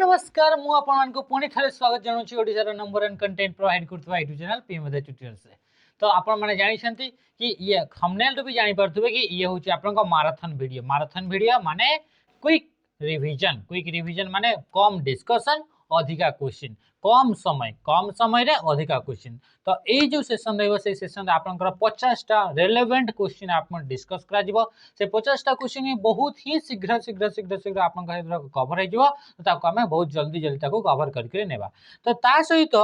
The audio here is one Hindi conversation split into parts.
नमस्कार मु आपन को पुणी थे स्वागत जनाऊँ ओडिशार नंबर 1 कंटेंट प्रोवाइड करथवा यूट्यूब चैनल पीएमदे ट्यूटोरियल्स रे। तो आपण माने जानिछंती कि ये थंबनेल तो भी जानि पारथुबे कि ये होची आपन को माराथन वीडियो माने क्विक रिवीजन माने कम डिस्कशन अधिका क्वेश्चन कम समय रे अधिका क्वेश्चन। तो ये जो सेशन रहइबो से सेशन आपनकर 50 टा रेलेवेंट क्वेश्चन आपन डिस्कस करा जिवो। से 50 टा क्वेश्चन में बहुत ही शीघ्र आपन कवर हो जिवो। तो ताको हमें बहुत जल्दी ताको कवर करके नेबा। तो ता सहित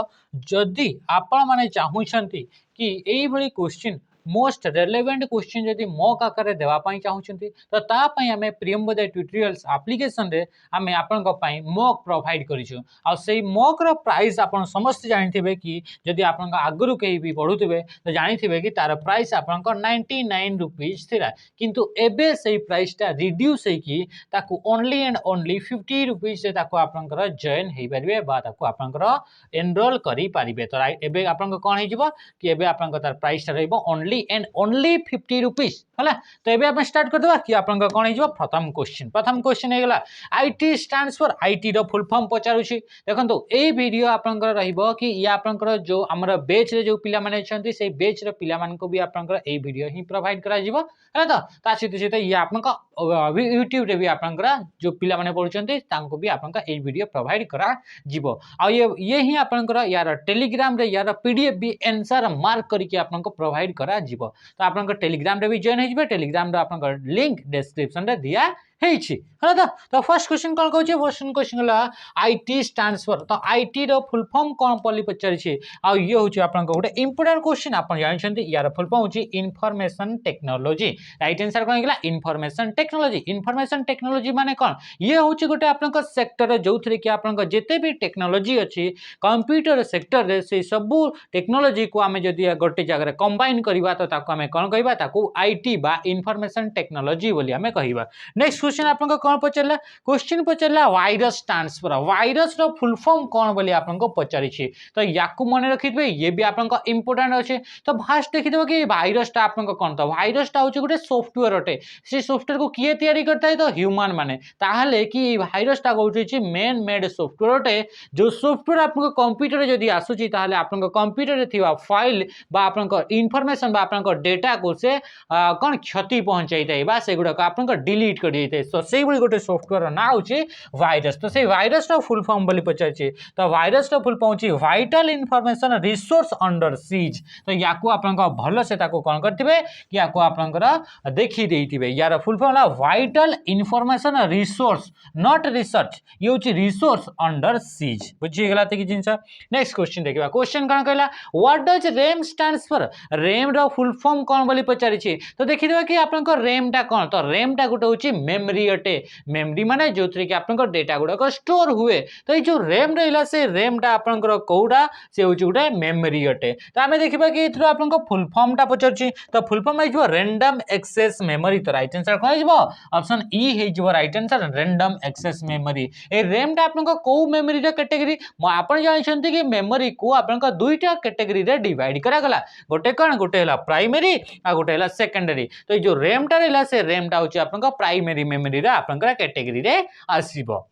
जदि आपण माने चाहुछंती कि एई भली क्वेश्चन मोस्ट रेलेवेंट क्वेश्चन जदि मॉक आकार देवा पाई चाहुछंती तो ता पई हमें प्रियम्बदय ट्यूटोरियल्स एप्लीकेशन रे हमें आपन को पई मॉक प्रोवाइड करिछु। आ सेई मॉक रो प्राइस आपन समस्त जानिथिबे कि जदि आपन को आगरु केही भी पढुथिबे तो जानिथिबे कि तार प्राइस आपन को 99 रुपीस थिला। किंतु एबे सेई प्राइस ता रिड्यूस हे कि ताकू ओनली एंड ओनली 50 रुपीस से ताकू आपन को जॉइन हे परिबे बा ताकू आपन को एनरोल करि परिबे। तो एबे आपन को कोन हे जिवो कि एबे आपन को तार प्राइस ता रहइबो ओनली एंड ओनली 50 रुपीस हला। तो एबे आपण स्टार्ट कर देबा कि आपन को कोन हे जिवो प्रथम क्वेश्चन हे गेला आईटी स्टैंड्स फॉर आईटी रो फुल फॉर्म पचारुछि। देखंतु ए वीडियो आपन को रहइबो कि या आपन को जो हमर बैच रे जो पिला माने छथि से बैच रे पिला मान को भी आपन को ए वीडियो ही प्रोवाइड करा जिवो हला। तो ता सहित ये आपन को यूट्यूब रे भी आपन को जो पिला माने पढुछथि तांको भी आपन को ए वीडियो प्रोवाइड करा जिवो। आ ये ही आपन को यार टेलीग्राम रे यार पीडीएफ भी आंसर मार्क करके आपन को प्रोवाइड करा जिवो। तो आपन को टेलीग्राम रे भी जॉइन हे जिवो। टेलीग्राम रे आपन को लिंक डिस्क्रिप्शन रे दिया हेछि हला। तो फर्स्ट क्वेश्चन कोन कहउछि फर्स्ट क्वेश्चन हला आईटी स्टैंड्स फॉर। तो आईटी रो फुल फॉर्म कोन पली पचारिछि आ ये होछि आपन को गोटे इंपोर्टेंट क्वेश्चन आपन जानिछन्ति यार फुल फॉर्म होछि इंफॉर्मेशन टेक्नोलॉजी। राइट आंसर कोन गेला इंफॉर्मेशन टेक्नोलॉजी माने कोन ये होछि गोटे आपन को सेक्टर जोथरे कि आपन को जेते भी टेक्नोलॉजी अछि कंप्यूटर सेक्टर रे से सब टेक्नोलॉजी को हमें जदि गोटे जगह रे कंबाइन करिवा तो ताको हमें कोन कहबा ताको आईटी बा इंफॉर्मेशन टेक्नोलॉजी बोली हमें कहबा। नेक्स्ट क्वेश्चन आपन को कोन पचरला क्वेश्चन पचरला वायरस स्टैंड्स फॉर। वायरस रो फुल फॉर्म कोन बोली आपन को पचारिछि। तो याकू मने रखिबे ये भी आपन को इंपोर्टेंट अछि। तो फास्ट देखिदबो कि वायरस ता आपन को कोन। तो वायरस ता होछि गोटे सॉफ्टवेयर अटे। से सॉफ्टवेयर को किए तयारी करता है तो ह्यूमन माने ताहले कि वायरस ता होछि मेन मेड सॉफ्टवेयर अटे। जो सॉफ्टवेयर आपन को कंप्यूटर रे जदि आसुछि ताहले आपन को कंप्यूटर रे थिवा फाइल बा आपन को इंफॉर्मेशन बा आपन को डेटा को से कोन क्षति पहुंचाई थाइ बा सेगुडा को आपन को डिलीट कर दै थाइ। तो सेही बली गोटे सॉफ्टवेयर ना होछि वायरस। तो से वायरस रो फुल फॉर्म बोली पचारछि। तो वायरस रो फुल फॉर्म होछि vital information resource under siege. तो याकू आपन को भलो से ताको कोन करथिबे कि याकू आपन को देखि देइथिबे। यार फुल फॉर्म ला vital information resource not research ये होछि रिसोर्स अंडर सीज। बुझि गेला त कि जिंस। नेक्स्ट क्वेश्चन देखिबा क्वेश्चन कोन कहला what does RAM stands for. RAM रो फुल फॉर्म कोन बोली पचारिछि। तो देखिदिबा कि आपन को रैम टा कोन। तो रैम टा गुटे होछि मेमोरी अटे। मेमोरी माने जोथरे कि आपन को डेटा गुडा को स्टोर हुए। तो ये जो रैम रहला से रैम टा आपन को कोडा से होछि गुटे मेमोरी अटे। तो हमें देखिबा कि इथरो आपन को फुल फॉर्म टा पचारछि। तो फुल फॉर्म हे जो रैंडम एक्सेस मेमोरी। तो राइट आंसर कोन हेजबो ऑप्शन ई हे जो right answer random access memory. ए रैम टा आपन को को मेमोरी रे कैटेगरी आपन जानिछन्ति कि मेमोरी को आपन को दुईटा कैटेगरी रे डिवाइड करा गला। गोटे कोन गोटे हला प्राइमरी आ गोटे हला सेकेंडरी। तो जो रैम टा रहला से रैम टा होछि आपन को प्राइमरी मेमोरी रे आपन को कैटेगरी रे आसीबो।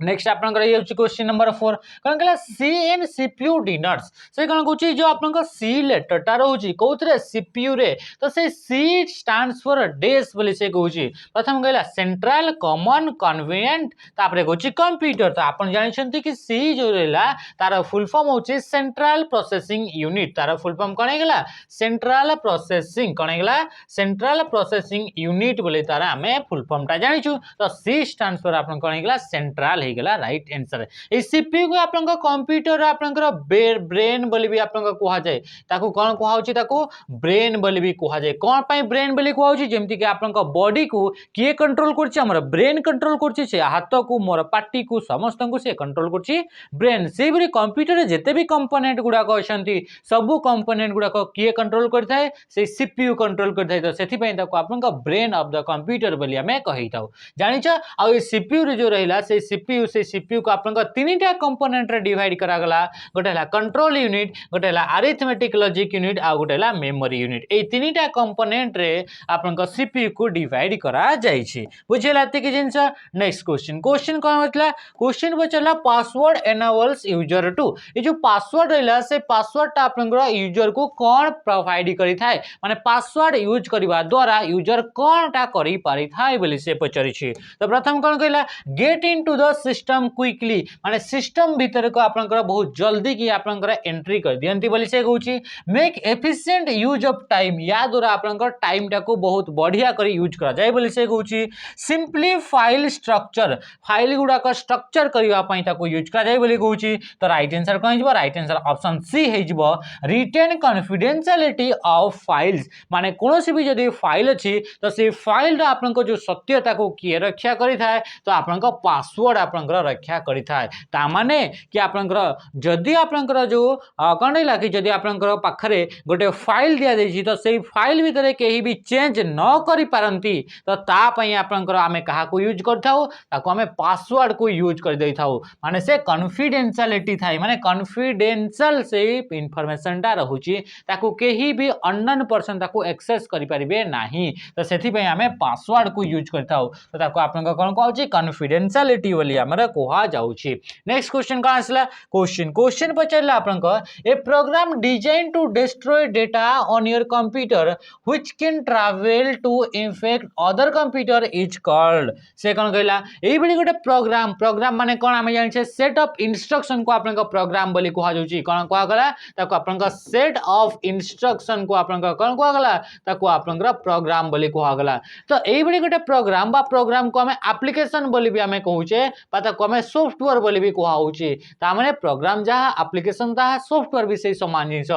नेक्स्ट आपन कर ये क्वेश्चन नंबर 4 कोन कहला सी एन सीपीयू डिनर्स। से कोन कहूची जो आपन को सी लेटर टा रहउची कोथरे सीपीयू रे। तो से सी स्टैंड्स फॉर डेस बोली से कहूची। प्रथम कहला सेंट्रल कॉमन कन्वीनिएंट तापरे कहूची कंप्यूटर। तो आपन जानि छन्ति कि सी जो रहला तार फुल फॉर्म होची सेंट्रल प्रोसेसिंग यूनिट। तार फुल फॉर्म कोन हेगला सेंट्रल प्रोसेसिंग कोन हेगला सेंट्रल प्रोसेसिंग यूनिट बोली तार हमें फुल फॉर्म टा जानिछु। तो सी स्टैंड्स फॉर आपन कोन हेगला सेंट्रल गेला राइट आंसर। ए सीपीयू को आपन को कंप्यूटर आपन को ब्रेन बोली भी आपन को कहा जाय। ताको कोन कहा होची ताको ब्रेन बोली भी कहा जाय। कोन पई ब्रेन बोली कहा होची जेमति कि आपन को बॉडी को किए कंट्रोल करछि हमर ब्रेन कंट्रोल करछि। से हाथ को मोर पाटी को समस्त को से कंट्रोल करछि ब्रेन। से भी कंप्यूटर रे जते भी कंपोनेंट गुडा को अछंती सब कंपोनेंट गुडा को किए कंट्रोल करथाय से सीपीयू कंट्रोल करथाय। तो सेथि पई ताको आपन को ब्रेन ऑफ द कंप्यूटर बोली हमें कहिताउ जानिछ। आ ए सीपीयू रे जो रहिला से सीपीयू सीपीयू से सीपीयू को आपन तीनटा कंपोनेंट रे डिवाइड करा गला गोटे हला कंट्रोल यूनिट गोटे हला अरिथमेटिक लॉजिक यूनिट आ गोटे हला मेमोरी यूनिट ए तीनटा कंपोनेंट रे आपन सीपीयू को डिवाइड करा जाई छी बुझिला एते के जिंस नेक्स्ट क्वेश्चन कोन होतला क्वेश्चन बचला पासवर्ड एनेबल्स यूजर टू ए जो पासवर्ड रहला से पासवर्ड ता आपन यूजर को कोन प्रोवाइड करी थाए माने पासवर्ड यूज करबा द्वारा यूजर कोन ता करी पारी थाए बोली से पचरी छी तो प्रथम कोन कहला get into the system quickly माने सिस्टम भीतर को आपन बहुत जल्दी की आपन एंट्री कर दियंती बोली से कहूची make efficient use of time या द्वारा आपन टाइम टा को बहुत बढ़िया करी यूज करा जाय बोली से कहूची सिंपली फाइल स्ट्रक्चर फाइल गुडा का स्ट्रक्चर करबा पई ताको यूज करा जाय बोली कहूची तो राइट आंसर कोन हिजबो राइट आंसर ऑप्शन सी हिजबो रिटेन कॉन्फिडेंशियलिटी ऑफ फाइल्स माने कोनोसी भी जदी फाइल अछि तो से फाइल रा आपन को जो सत्यता को किए रक्षा करी थाए तो आपन को पासवर्ड आपन रक्षा करी थाए ता माने कि आपन जदी आपन जो कोन रहला कि जदी आपन पाखरे गोटे फाइल दिया देछि तो से फाइल भीतर केही भी चेंज न करी पारंती तो ता पई आपन आमे कहा को यूज करथाउ ताको आमे पासवर्ड को यूज कर देथाउ माने से कॉन्फिडेंशियलिटी थाई माने कॉन्फिडेंशियल से इंफॉर्मेशन ता रहूची ताको केही भी अननोन पर्सन ताको एक्सेस करि परिबे नाही तो सेथि पई आमे पासवर्ड को यूज करथाउ तो ताको आपन कोन कहउची कॉन्फिडेंशियलिटी बोली हमरा कोहा जाउची नेक्स्ट क्वेश्चन का आसला क्वेश्चन पचरला आपन a program designed to destroy data on your computer which can travel to infect other computer is called से कोन कहला एई बडी गोटे प्रोग्राम माने कोन हम जानि छे सेट ऑफ इंस्ट्रक्शन को आपन प्रोग्राम बोली कोहा जाउची कोन कोहा गला ताको आपन सेट ऑफ इंस्ट्रक्शन को आपन कोन कोहा गला ताको आपन प्रोग्राम बोली कोहा गला तो एई बडी गोटे प्रोग्राम को हमें एप्लीकेशन बोली भी हमें कहूचे पता को हमें सॉफ्टवेयर बोली भी कोहा होची ता माने प्रोग्राम जहा एप्लीकेशन ता सॉफ्टवेयर भी से समान जिंस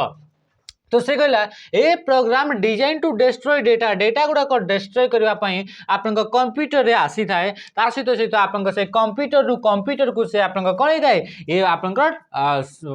तो से कहला a program designed to destroy data गुडा को डिस्ट्रॉय करबा पई आपन कंप्यूटर रे आसी थाए तार सहित आपन से कंप्यूटर को से आपन करै थाए ए आपन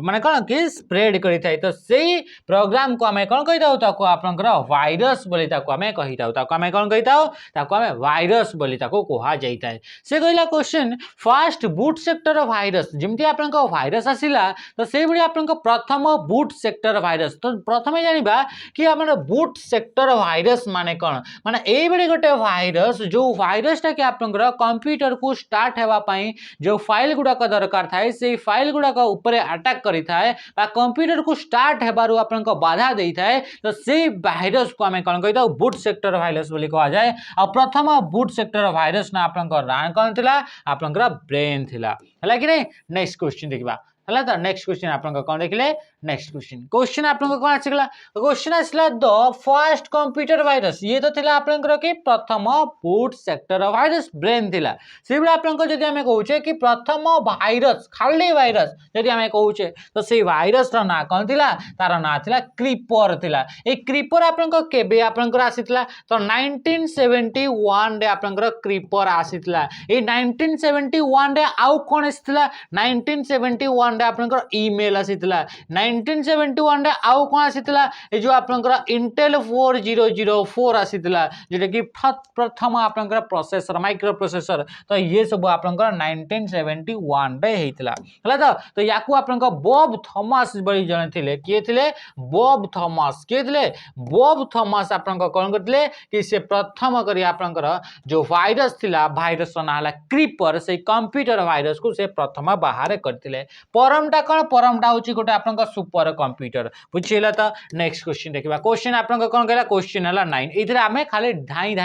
माने कोन कि स्प्रेड करि थाए तो सेही प्रोग्राम को हमें कोन कहि दाउ ताको आपन वायरस बोली ताको हमें कहि दाउ ताको हमें कोन कहि दाउ ताको हमें वायरस बोली ताको कोहा जाई थाए से कहला question first boot sector virus जेमति आपन वायरस आसिला तो से बडी आपन प्रथम बूट सेक्टर वायरस तो प्रथम जानिबा कि हमर बूट सेक्टर वायरस माने कोन माने एई बडी गोटे वायरस जो वायरस ता कि आपन कंप्यूटर को स्टार्ट हेबा पई जो फाइल गुडा का दरकार थाए से फाइल गुडा का ऊपर अटैक करि थाए बा कंप्यूटर को स्टार्ट हेबारु आपन बाधा देई थाए तो से वायरस को हमें कोन कहिता बूट सेक्टर वायरस बोली कहा जाय आ प्रथम बूट सेक्टर वायरस ना आपन रान कोन थिला आपन ब्रेन थिला हला कि नै नेक्स्ट क्वेश्चन देखिबा हला तो नेक्स्ट क्वेश्चन आपन कोन देखले नेक्स्ट क्वेश्चन आपन कोन आछिला क्वेश्चन आछिला द फर्स्ट कंप्यूटर वायरस ये तो थिला आपन के प्रथम बूट सेक्टर वायरस ब्रेन थिला से बेला आपन जदी हमें कहूचे कि प्रथम वायरस खाली वायरस जदी हमें कहूचे तो से वायरस रा ना कोन थिला तार ना थिला क्रीपर थिला ए क्रीपर आपन केबे आपन आसीतला तो 1971 रे आपन क्रीपर आसीतला ए 1971 रे आउ कोन आसीतला 1971 रे आपन ईमेल आसीतला 1971 रे आउ कोन आसीतला ए जो आपनकर इंटेल 4004 आसीतला जेटा कि प्रथम आपनकर प्रोसेसर माइक्रो प्रोसेसर तो ये सब आपनकर 1971 रे हेतला हला तो याकू आपनकर बॉब थॉमस बड़ी जने थिले के थिले बॉब थॉमस के थिले बॉब थॉमस आपनकर कोन करथिले कि से प्रथम करी आपनकर जो वायरस थिला वायरस नाला क्रीपर से कंप्यूटर वायरस को से प्रथम बाहर करथिले परमटा कोन परमटा होची गोटे आपनकर सुपर कंप्यूटर बुझिला तो नेक्स्ट क्वेश्चन देखिबा क्वेश्चन आपन कोन कहला क्वेश्चन हला 9 इधर हमें खाली ढाई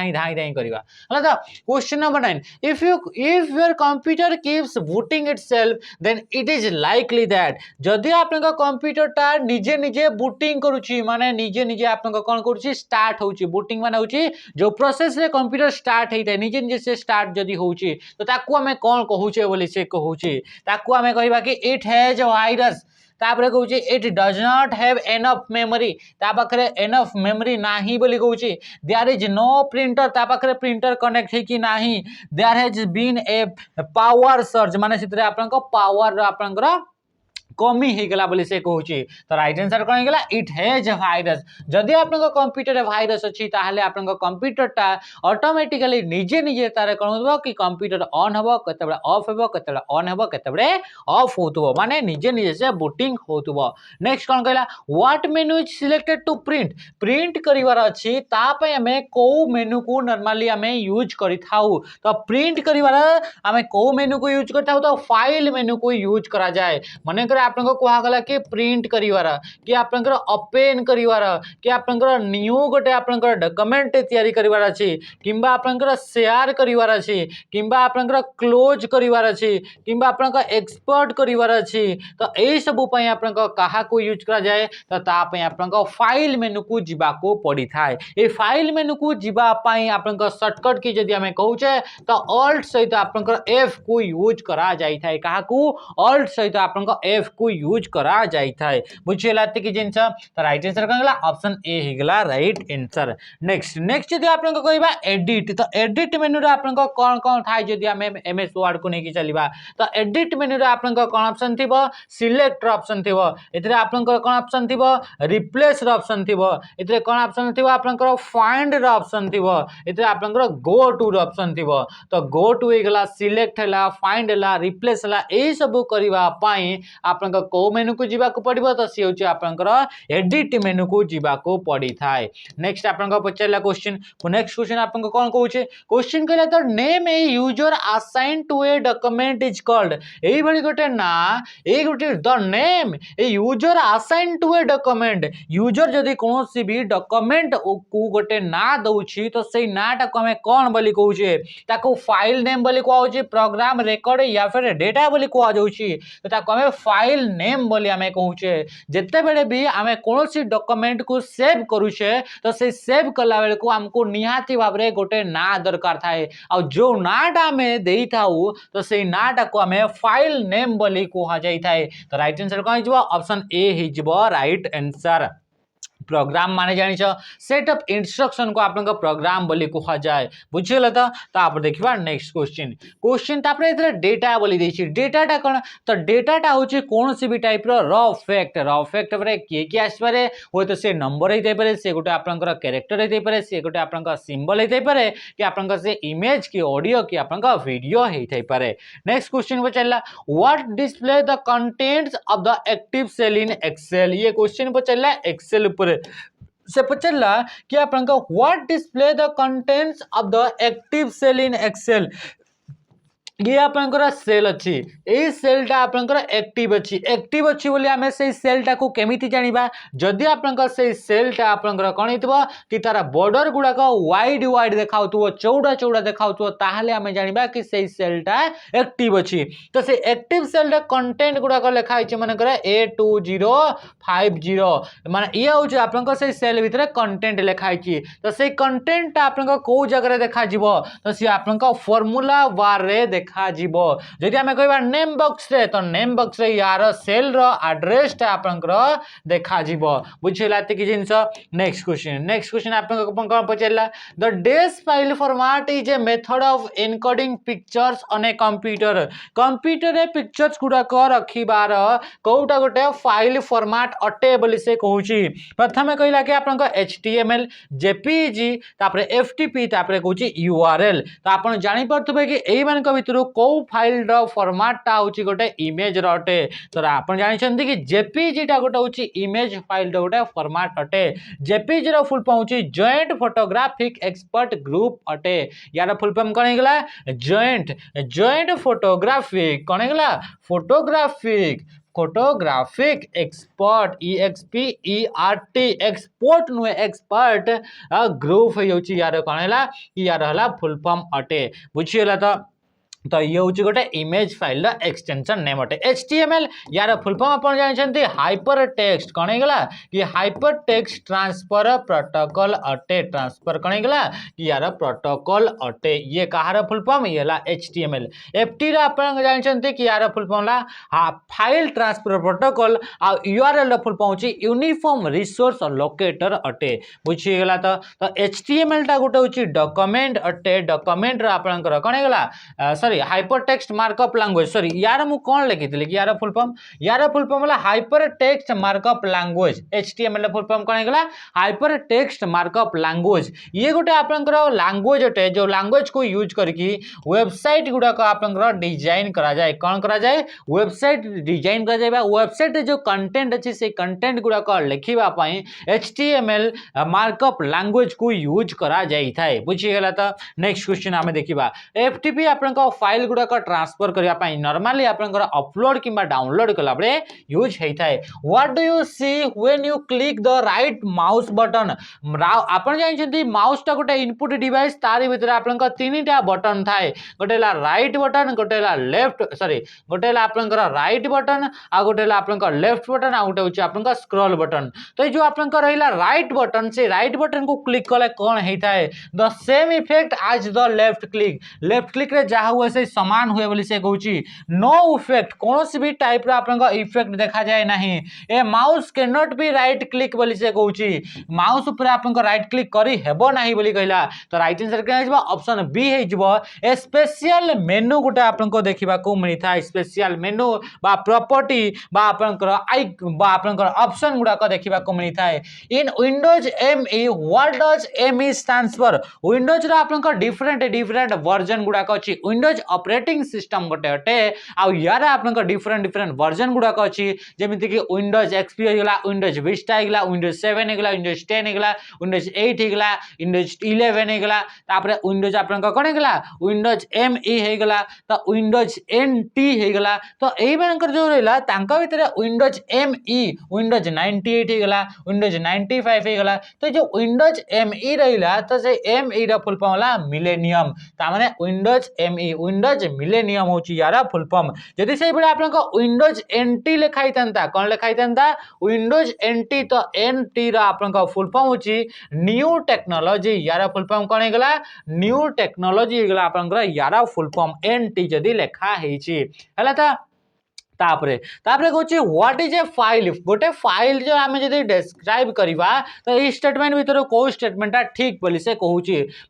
करिबा हला तो question number 9 if your computer keeps booting itself then it is likely that जदी आपन कंप्यूटर ता निजे निजे बूटिंग करूची माने निजे आपन कोन करूची स्टार्ट होची बूटिंग माने होची जो प्रोसेस रे कंप्यूटर स्टार्ट हेते निजे से स्टार्ट जदी होची तो ताकू हमें कोन कहूचे बोली से कहूची ताकू हमें कहबा कि इट हैज वायरस तापरे कहूची it does not have enough memory ता पाखरे एनफ मेमोरी नाही बोली कहूची देयर इज नो प्रिंटर ता पाखरे प्रिंटर कनेक्ट है कि नाही there has been a power surge माने सितरे आपन को पावर आपन कमी होगला बोली से कहूँ। तो राइट आंसर कौन होगा इट हैज भाइरस। जदि आप कंप्यूटर भाइरस अच्छी ताहले आप कंप्यूटरटा ऑटोमेटिकली निजे निजे तार कौन हो कि कंप्यूटर ऑन हम केत ऑफ हो केत ऑन हम केत ऑफ हो माने निजे निजे से बूटिंग हो। नेक्स्ट कौन कहला what menu is selected to print print करिवार अछि तापय हमें को मेनू को नॉर्मली हमें यूज करि थाउ। तो प्रिंट करिवार हमें को मेनू को यूज करता तो फाइल मेनू को यूज करा जाए। मने करे आपन को कहा गला कि प्रिंट करिवार कि आपन ओपन करिवार कि आपन न्यू गोटे आपन डॉक्यूमेंट तैयारी करिवार अछि किंबा आपन शेयर करिवार अछि किंबा आपन क्लोज करिवार अछि किंबा आपन एक्सपोर्ट करिवार अछि। तो एई सब पई आपन कहा को यूज करा जाए तो ता पई आपन फाइल मेनू को जिबा को पड़ी थाए। ए फाइल मेनू को जिबा पई आपन शॉर्टकट की जदी हमें कहूचे तो ऑल्ट सहित आपन एफ को यूज करा जाई थाए। कहा को ऑल्ट सहित आपन एफ को यूज करा जाई थाए। बुझियला कि जिंस तो राइट आंसर कन गला ऑप्शन ए हिगला राइट आंसर। नेक्स्ट जदी आपन कहबा एडिट तो एडिट मेनू रे आपन कोन कोन थाए जदी हमें एमएस वर्ड को नेकी चलीबा तो एडिट मेनू रे आपन कोन ऑप्शन थिबो सिलेक्ट ऑप्शन थिबो एतरे आपन कोन ऑप्शन थिबो रिप्लेस र ऑप्शन थिबो एतरे कोन ऑप्शन थिबो आपन फाइंड र ऑप्शन थिबो एतरे आपन गो टू र ऑप्शन थिबो। तो गो टू हेगला सिलेक्ट हला फाइंड हला रिप्लेस हला ए सब करबा पई आपन को मेनू को जीवा को पड़िबो तो सी होची आपन एडिट मेनू को जीवा को पड़ी थाए। नेक्स्ट आपन पचला क्वेश्चन नेक्स्ट क्वेश्चन आपन कोन कहूचे क्वेश्चन कहला तो name a user assign to a document is called एई भली गोटे ना ए गोटे the name a user assign to a document user जदी कोनोसी भी डॉक्यूमेंट को गोटे ना दउछि तो सेई नाटा को हमें कोन बोली कहूचे ताको फाइल नेम बोली कहूचे प्रोग्राम रिकॉर्ड या फिर डेटा बोली कह जाउछि तो ताको हमें फाइल नेम बोली हमें कहूचे। जते बेले भी हमें कोनोसी डॉक्यूमेंट को सेव करूचे तो से सेव कला बेले को हमको निहाती भाबरे गोटे ना दरकार थाए आ जो नाटा में देई थाउ तो सेई नाटा को हमें फाइल नेम बोली कह जाई थाए। तो राइट आंसर कोन हिजबो ऑप्शन ए हिजबो राइट आंसर। प्रोग्राम माने जानी सेट ऑफ इंस्ट्रक्शन को आपन प्रोग्राम बोली कह जाए। बुझियला तो आप देखिबा नेक्स्ट क्वेश्चन तापरे इधर डेटा बोली देछि डेटाटा कोन तो डेटाटा होछि कोनोसी भी टाइप रो रॉ फैक्ट रे के आसपारे होय तो से नंबर हेते पारे से गोटे आपन कैरेक्टर हेते पारे से गोटे आपन सिंबल हेते पारे कि आपन से इमेज की ऑडियो की आपन वीडियो हेते पारे। नेक्स्ट क्वेश्चन को चलला what display the contents of the active cell in Excel. ये क्वेश्चन को चलला एक्सेल ऊपर से पचला कि आपन what display the contents of the active cell in Excel. ये आपनकर सेल अच्छी ए सेलटा आपनकर एक्टिव अच्छी बोली आमे से सेलटा को केमिति जानिबा जदि आपनकर से सेलटा आपनकर कोन हितबो कि तारा बॉर्डर गुडा को वाइड देखाउतबो चौड़ा देखाउतबो ताहाले आमे जानिबा कि से सेलटा एक्टिव अच्छी। तो से एक्टिव सेलटा कंटेंट गुडा को लिखा हिचे माने करे A2050 माने ये होचे आपनकर से सेल भितरे कंटेंट लिखा हिची। तो से कंटेंट आपनकर को जगह देखा जिवो तो से आपनकर फार्मूला बार रे देखा जीवो। जदि हमें कहबा नेम बॉक्स रे तो नेम बॉक्स रे यार सेल रो एड्रेस टा आपनकर देखा जीवो। बुझिला कि जिंस नेक्स्ट क्वेश्चन आपन कोन पचला द डेस file format is a method of encoding pictures on a computer रे पिक्चर्स गुडा को रखिबार कोउटा गोटे फाइल फॉर्मेट अटे बोली से कहूची। प्रथम कहला कि आपन HTML JPG तापरे FTP तापरे कहूची URL। तो आपन जानि परथबे कि एई मान को को फाइल रो फॉर्मेट टा होची गोटे इमेज रो अटे। तो आपन जानि छथि कि JPG टा गोटे होची इमेज फाइल रो गोटे फॉर्मेट अटे। JPG रो फुल फॉर्म होची जॉइंट फोटोग्राफिक एक्सपर्ट ग्रुप अटे। यार फुल फॉर्म कोन हेगला जॉइंट फोटोग्राफिक कोन हेगला फोटोग्राफिक एक्सपर्ट EXPERT एक्सपोर्ट नु एक्सपर्ट ग्रुप होची यार कोन हेला यार हला फुल फॉर्म अटे। बुझियला तो ये हूँ गोटे इमेज फाइल एक्सटेंशन नेम अटे। HTML यार फुल फॉर्म अपन जानते हाइपर टेक्स्ट कौन होगा कि हाइपर टेक्स्ट ट्रांसफर प्रोटोकॉल अटे। ट्रांसफर कौन होगा कि यार प्रोटोकॉल अटे। ये कहार फुल फॉर्म ये HTML। FT अपन जानते कि यार full form file transfer protocol आ URL फुल फॉर्म होची यूनिफॉर्म रिसोर्स लोकेटर अटे। बुझीगला तो HTML टा गोटे होची डॉक्यूमेंट अटे। डॉक्यूमेंट रा आपनकर कौन होगा sorry sorry hyper text markup language sorry यार मु कौन लिखी कि यार फुल फॉर्म वाला hyper text markup language HTML full form कौन है हाइपर टेक्स्ट मार्कअप लैंग्वेज ये गोटे आपनकर लैंग्वेज अटे जो लैंग्वेज को यूज करके वेबसाइट गुड़ाक आपनकर डिजाइन करा जाए कौन करा जाए वेबसाइट डिजाइन करा जाए वेबसाइट जो कंटेंट अच्छी से कंटेंट गुड़ाक लिखा HTML मार्कअप लैंग्वेज को यूज करा जाई थाए बुझीगला तो नेक्स्ट क्वेश्चन आमे देखिबा FTP आपनका फाइल गुडा का ट्रांसफर करिया पई नॉर्मली आपनका अपलोड किबा डाउनलोड कला बळे यूज हेई थाए what do you see when you click the right mouse button आपन जानि छथि माउस टा गोटे इनपुट डिवाइस तारि भितर आपनका तीनटा बटन थाए गोटेला राइट बटन गोटेला लेफ्ट सॉरी गोटेला आपनका राइट बटन आ गोटेला आपनका लेफ्ट बटन आ गोटे होची आपनका स्क्रॉल बटन तो जो आपनका रहिला राइट बटन से राइट बटन को क्लिक कले कोन हेई थाए the same effect as the left click रे जहा हुए से समान हुए बोली से कहूची नो इफेक्ट कोनोसी भी टाइप रा आपनका इफेक्ट देखा जाए नहीं ए mouse can not be right click बोली से कहूची माउस ऊपर आपनका राइट क्लिक करी हेबो नहीं बोली कहला तो राइट आंसर के आइबा ऑप्शन बी हे जबो ए स्पेशल मेनू गुटे आपनको देखिबा को मिली था स्पेशल मेनू बा प्रॉपर्टी बा आपनकर आई बा आपनकर ऑप्शन गुडा को देखिबा को मिली था in Windows ME what does ME stands for Windows रा आपनकर डिफरेंट वर्जन गुडा को अछि विंडोज ऑपरेटिंग सिस्टम गोटे अटे आ यार आपनकर डिफरेंट वर्जन गुडा को अछि जेमिति कि विंडोज XP हो गेला विंडोज विस्टा हो गेला विंडोज 7 हो गेला विंडोज 10 हो गेला विंडोज 8 हो गेला विंडोज 11 हो गेला तापरे विंडोज आपनकर कोन हो गेला विंडोज ME हो गेला तो विंडोज NT हो गेला तो एई बनकर जो रहला तांका भितरे विंडोज ME विंडोज 98 हो गेला विंडोज 95 हो गेला तो जो विंडोज ME रहला तो से ME रा फुल फॉर्म होला मिलेनियम ता माने विंडोज ME विंडोज मिलेनियम होची यारा फुल फॉर्म जदि सेई बेला आपनका विंडोज NT लिखाई तंता कोन लिखाई तंता विंडोज NT तो NT रा आपनका फुल फॉर्म होची न्यू टेक्नोलॉजी यारा फुल फॉर्म कोन हेगला न्यू टेक्नोलॉजी हेगला आपनका यारा फुल फॉर्म NT जदि लिखा हेची हला ता तापरे कहूँ व्हाट इज ए फाइल गोटे फाइल जो आम जब डिस्क्राइब करवा तो ये स्टेटमेंट भर कौ स्टेटमेंटा ठीक बोली से कहूँ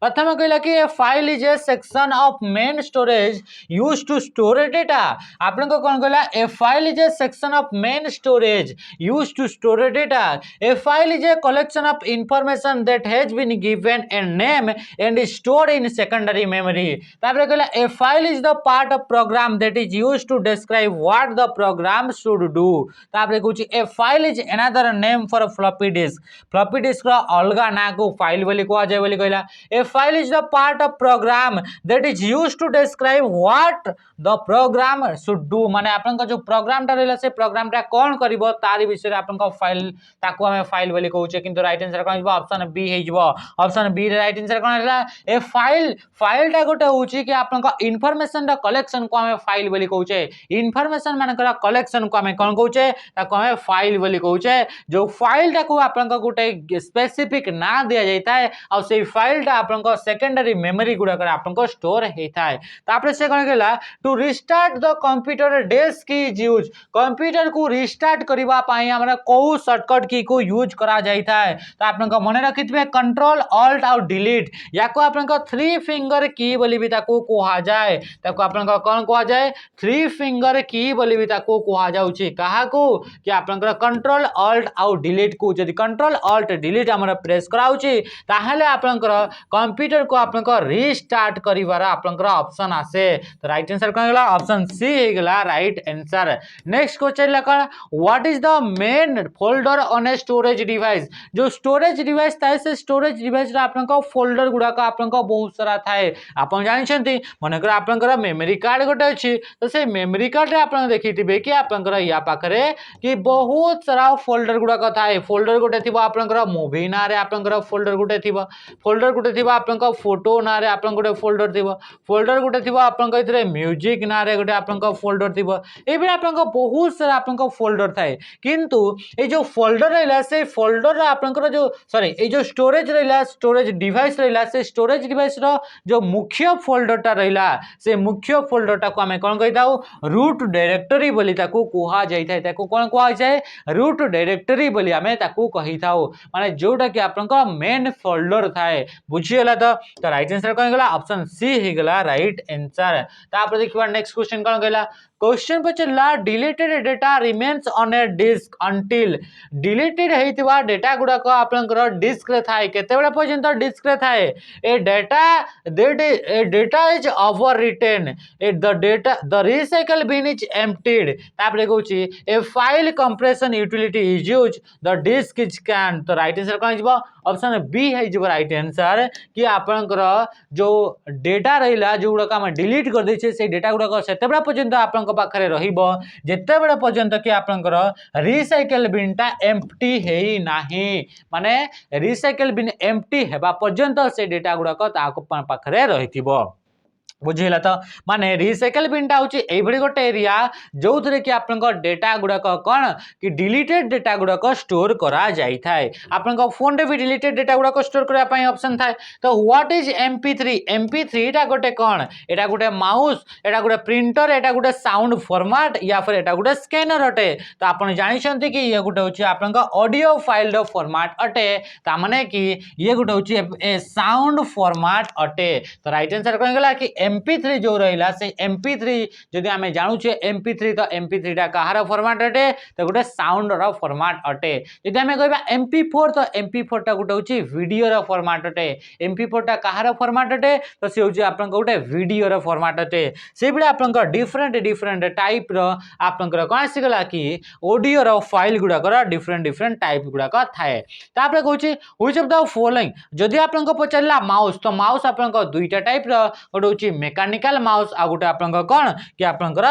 प्रथम कहला कि a file is a section of main storage use to store data आपन को कौन कहला a file is a section of main storage use to store data a file is a collection of information that has been given a name and stored in secondary memory तापरे कहला a file is the part of program that is used to describe what the program should do तापरे कहूची a file is another name for a floppy disk रा अलगा ना को फाइल बोली को जाय बोली कहला a file is the part of program that is used to describe what the program should do माने आपन का जो प्रोग्राम टा रहला से प्रोग्राम टा कोन करबो तारि विषय रे आपन का फाइल ताको हमें फाइल बोली कहूचे किंतु राइट आंसर कोन हो ऑप्शन बी हे जबो ऑप्शन बी रे राइट आंसर कोन रहला ए फाइल टा गोटे होची कि आपन का इंफॉर्मेशन दा कलेक्शन को हमें फाइल बोली कहूचे इंफॉर्मेशन मानकर कलेक्शन को हमें कौन कहूचे ताको हमें फाइल बोली कहूचे जो फाइल टा को आपन का गोटे स्पेसिफिक ना दिया जाता है और से फाइल टा आपन का सेकेंडरी मेमोरी गुडा कर आपन को स्टोर हेता है तापरे से कोन गेला to restart the computer desk key is use computer को रिस्टार्ट करबा पई हमरा को शॉर्टकट की को यूज करा जाता है तो आपन का मने रखितबे कंट्रोल ऑल्ट और डिलीट या को आपन का 3 फिंगर की बोली भी ताको कहा जाए ताको आपन का कोन कहा जाए 3 फिंगर की बोली भी ताको कहा जाउची कहा को कि आपनकर कंट्रोल ऑल्ट और डिलीट को जदि कंट्रोल ऑल्ट डिलीट हमरा प्रेस कराउची ताहले आपनकर कंप्यूटर को आपनकर रीस्टार्ट करिवार आपनकर ऑप्शन आसे तो राइट आंसर कोन गेला ऑप्शन सी हे गेला राइट आंसर नेक्स्ट क्वेश्चन लका what is the main folder on a storage device जो स्टोरेज डिवाइस थाए से स्टोरेज डिवाइस रा आपनकर फोल्डर गुडा का आपनकर बहुत सारा थाए आपन जानि छथि मनकर आपनकर मेमोरी कार्ड गोटे अछि तो से मेमोरी कार्ड रे आपन देखिथिबे कि आपनकर या पाखरे कि बहुत सारा फोल्डर गुडा का थाए फोल्डर गोटे थिबो आपनकर मूवी ना रे आपनकर फोल्डर गोटे थिबो आपनकर फोटो ना रे आपन गोटे फोल्डर गोटे थिबो आपनकर इतरे म्यूजिक ना रे गोटे आपनकर फोल्डर थिबो ए भी आपनकर बहुत सारा आपनकर फोल्डर थाए किंतु ए जो फोल्डर रहला से फोल्डर रा आपनकर जो सॉरी ए जो स्टोरेज रहला स्टोरेज डिवाइस रहला से स्टोरेज डिवाइस रो जो मुख्य फोल्डर टा रहला से मुख्य फोल्डर टा को हमें कोन कहि दाऊ रूट डायरेक्टरी डायरेक्टरी बोली ताकू कुहा जाई थाए ताकू कोन कुहा जाए रूट डायरेक्टरी बोली आमे ताकू कहि थाओ माने जोटा कि आपनका मेन फोल्डर थाए बुझियला तो राइट आंसर कोन गेला ऑप्शन सी हे गेला राइट आंसर तापर देखिबा नेक्स्ट क्वेश्चन कोन गेला क्वेश्चन पचला deleted data remains on a disk until deleted हेतिबा डेटा गुडा को आपनकर डिस्क रे थाए केते बेला पर्यंत डिस्क रे थाए A data is overwritten the recycle bin is emptied तापर कहूची a file compression utility is use the disk is can तो राइट आंसर कोन हिजबो ऑप्शन बी है जो राइट आंसर कि आपनकर जो डेटा रहिला जो गुडा हम डिलीट कर दै छै से डेटा गुडा सेते बेला पर्यंत आपनक पाखरे रहिबो जेते बेला पर्यंत कि आपनकर रिसाइकल बिनटा एम्प्टी हेई नाही माने रिसाइकल बिन एम्प्टी हेबा पर्यंत से डेटा गुडा ताको पाखरे रहिथिबो बुझिला तो माने रिसाइकल बिनटा होची एई भली गोटे एरिया जो थरे कि आपनका डेटा गुडा कोन कि डिलीटेड डेटा गुडा को स्टोर करा जाई थाए आपनका फोन रे भी डिलीटेड डेटा गुडा को स्टोर करा पई ऑप्शन थाए तो व्हाट इज mp3 टा गोटे कोन एटा गोटे माउस एटा गोटे प्रिंटर एटा गोटे साउंड फॉर्मेट या फिर एटा गोटे स्कैनर अटे तो आपन जानि छथि कि ये गोटे होची आपनका ऑडियो फाइल रो फॉर्मेट अटे ता माने कि ये गोटे होची ए साउंड फॉर्मेट अटे तो राइट आंसर कोन गेला कि mp3 जो रहिला से mp3 जदि हमें जानू छे mp3 तो mp3 टा कहार फॉर्मेट अटे तो गोटे साउंड रो फॉर्मेट अटे जदि हमें कहबा mp4 तो mp4 टा गोटे होची वीडियो रो फॉर्मेट अटे mp4 टा कहार फॉर्मेट अटे तो से होची आपन गोटे वीडियो रो फॉर्मेट अटे से बिला आपन डिफरेंट टाइप रो आपन कोन सिगला कि ऑडियो रो फाइल गुडा कर डिफरेंट टाइप गुडा का थाए तापर कहूची व्हिच ऑफ द फॉलोइंग जदि आपन को पचला माउस तो माउस आपन को दुईटा टाइप रो गोटे होची मेकानिकल माउस आ गोटे आपन कोन कि आपनकर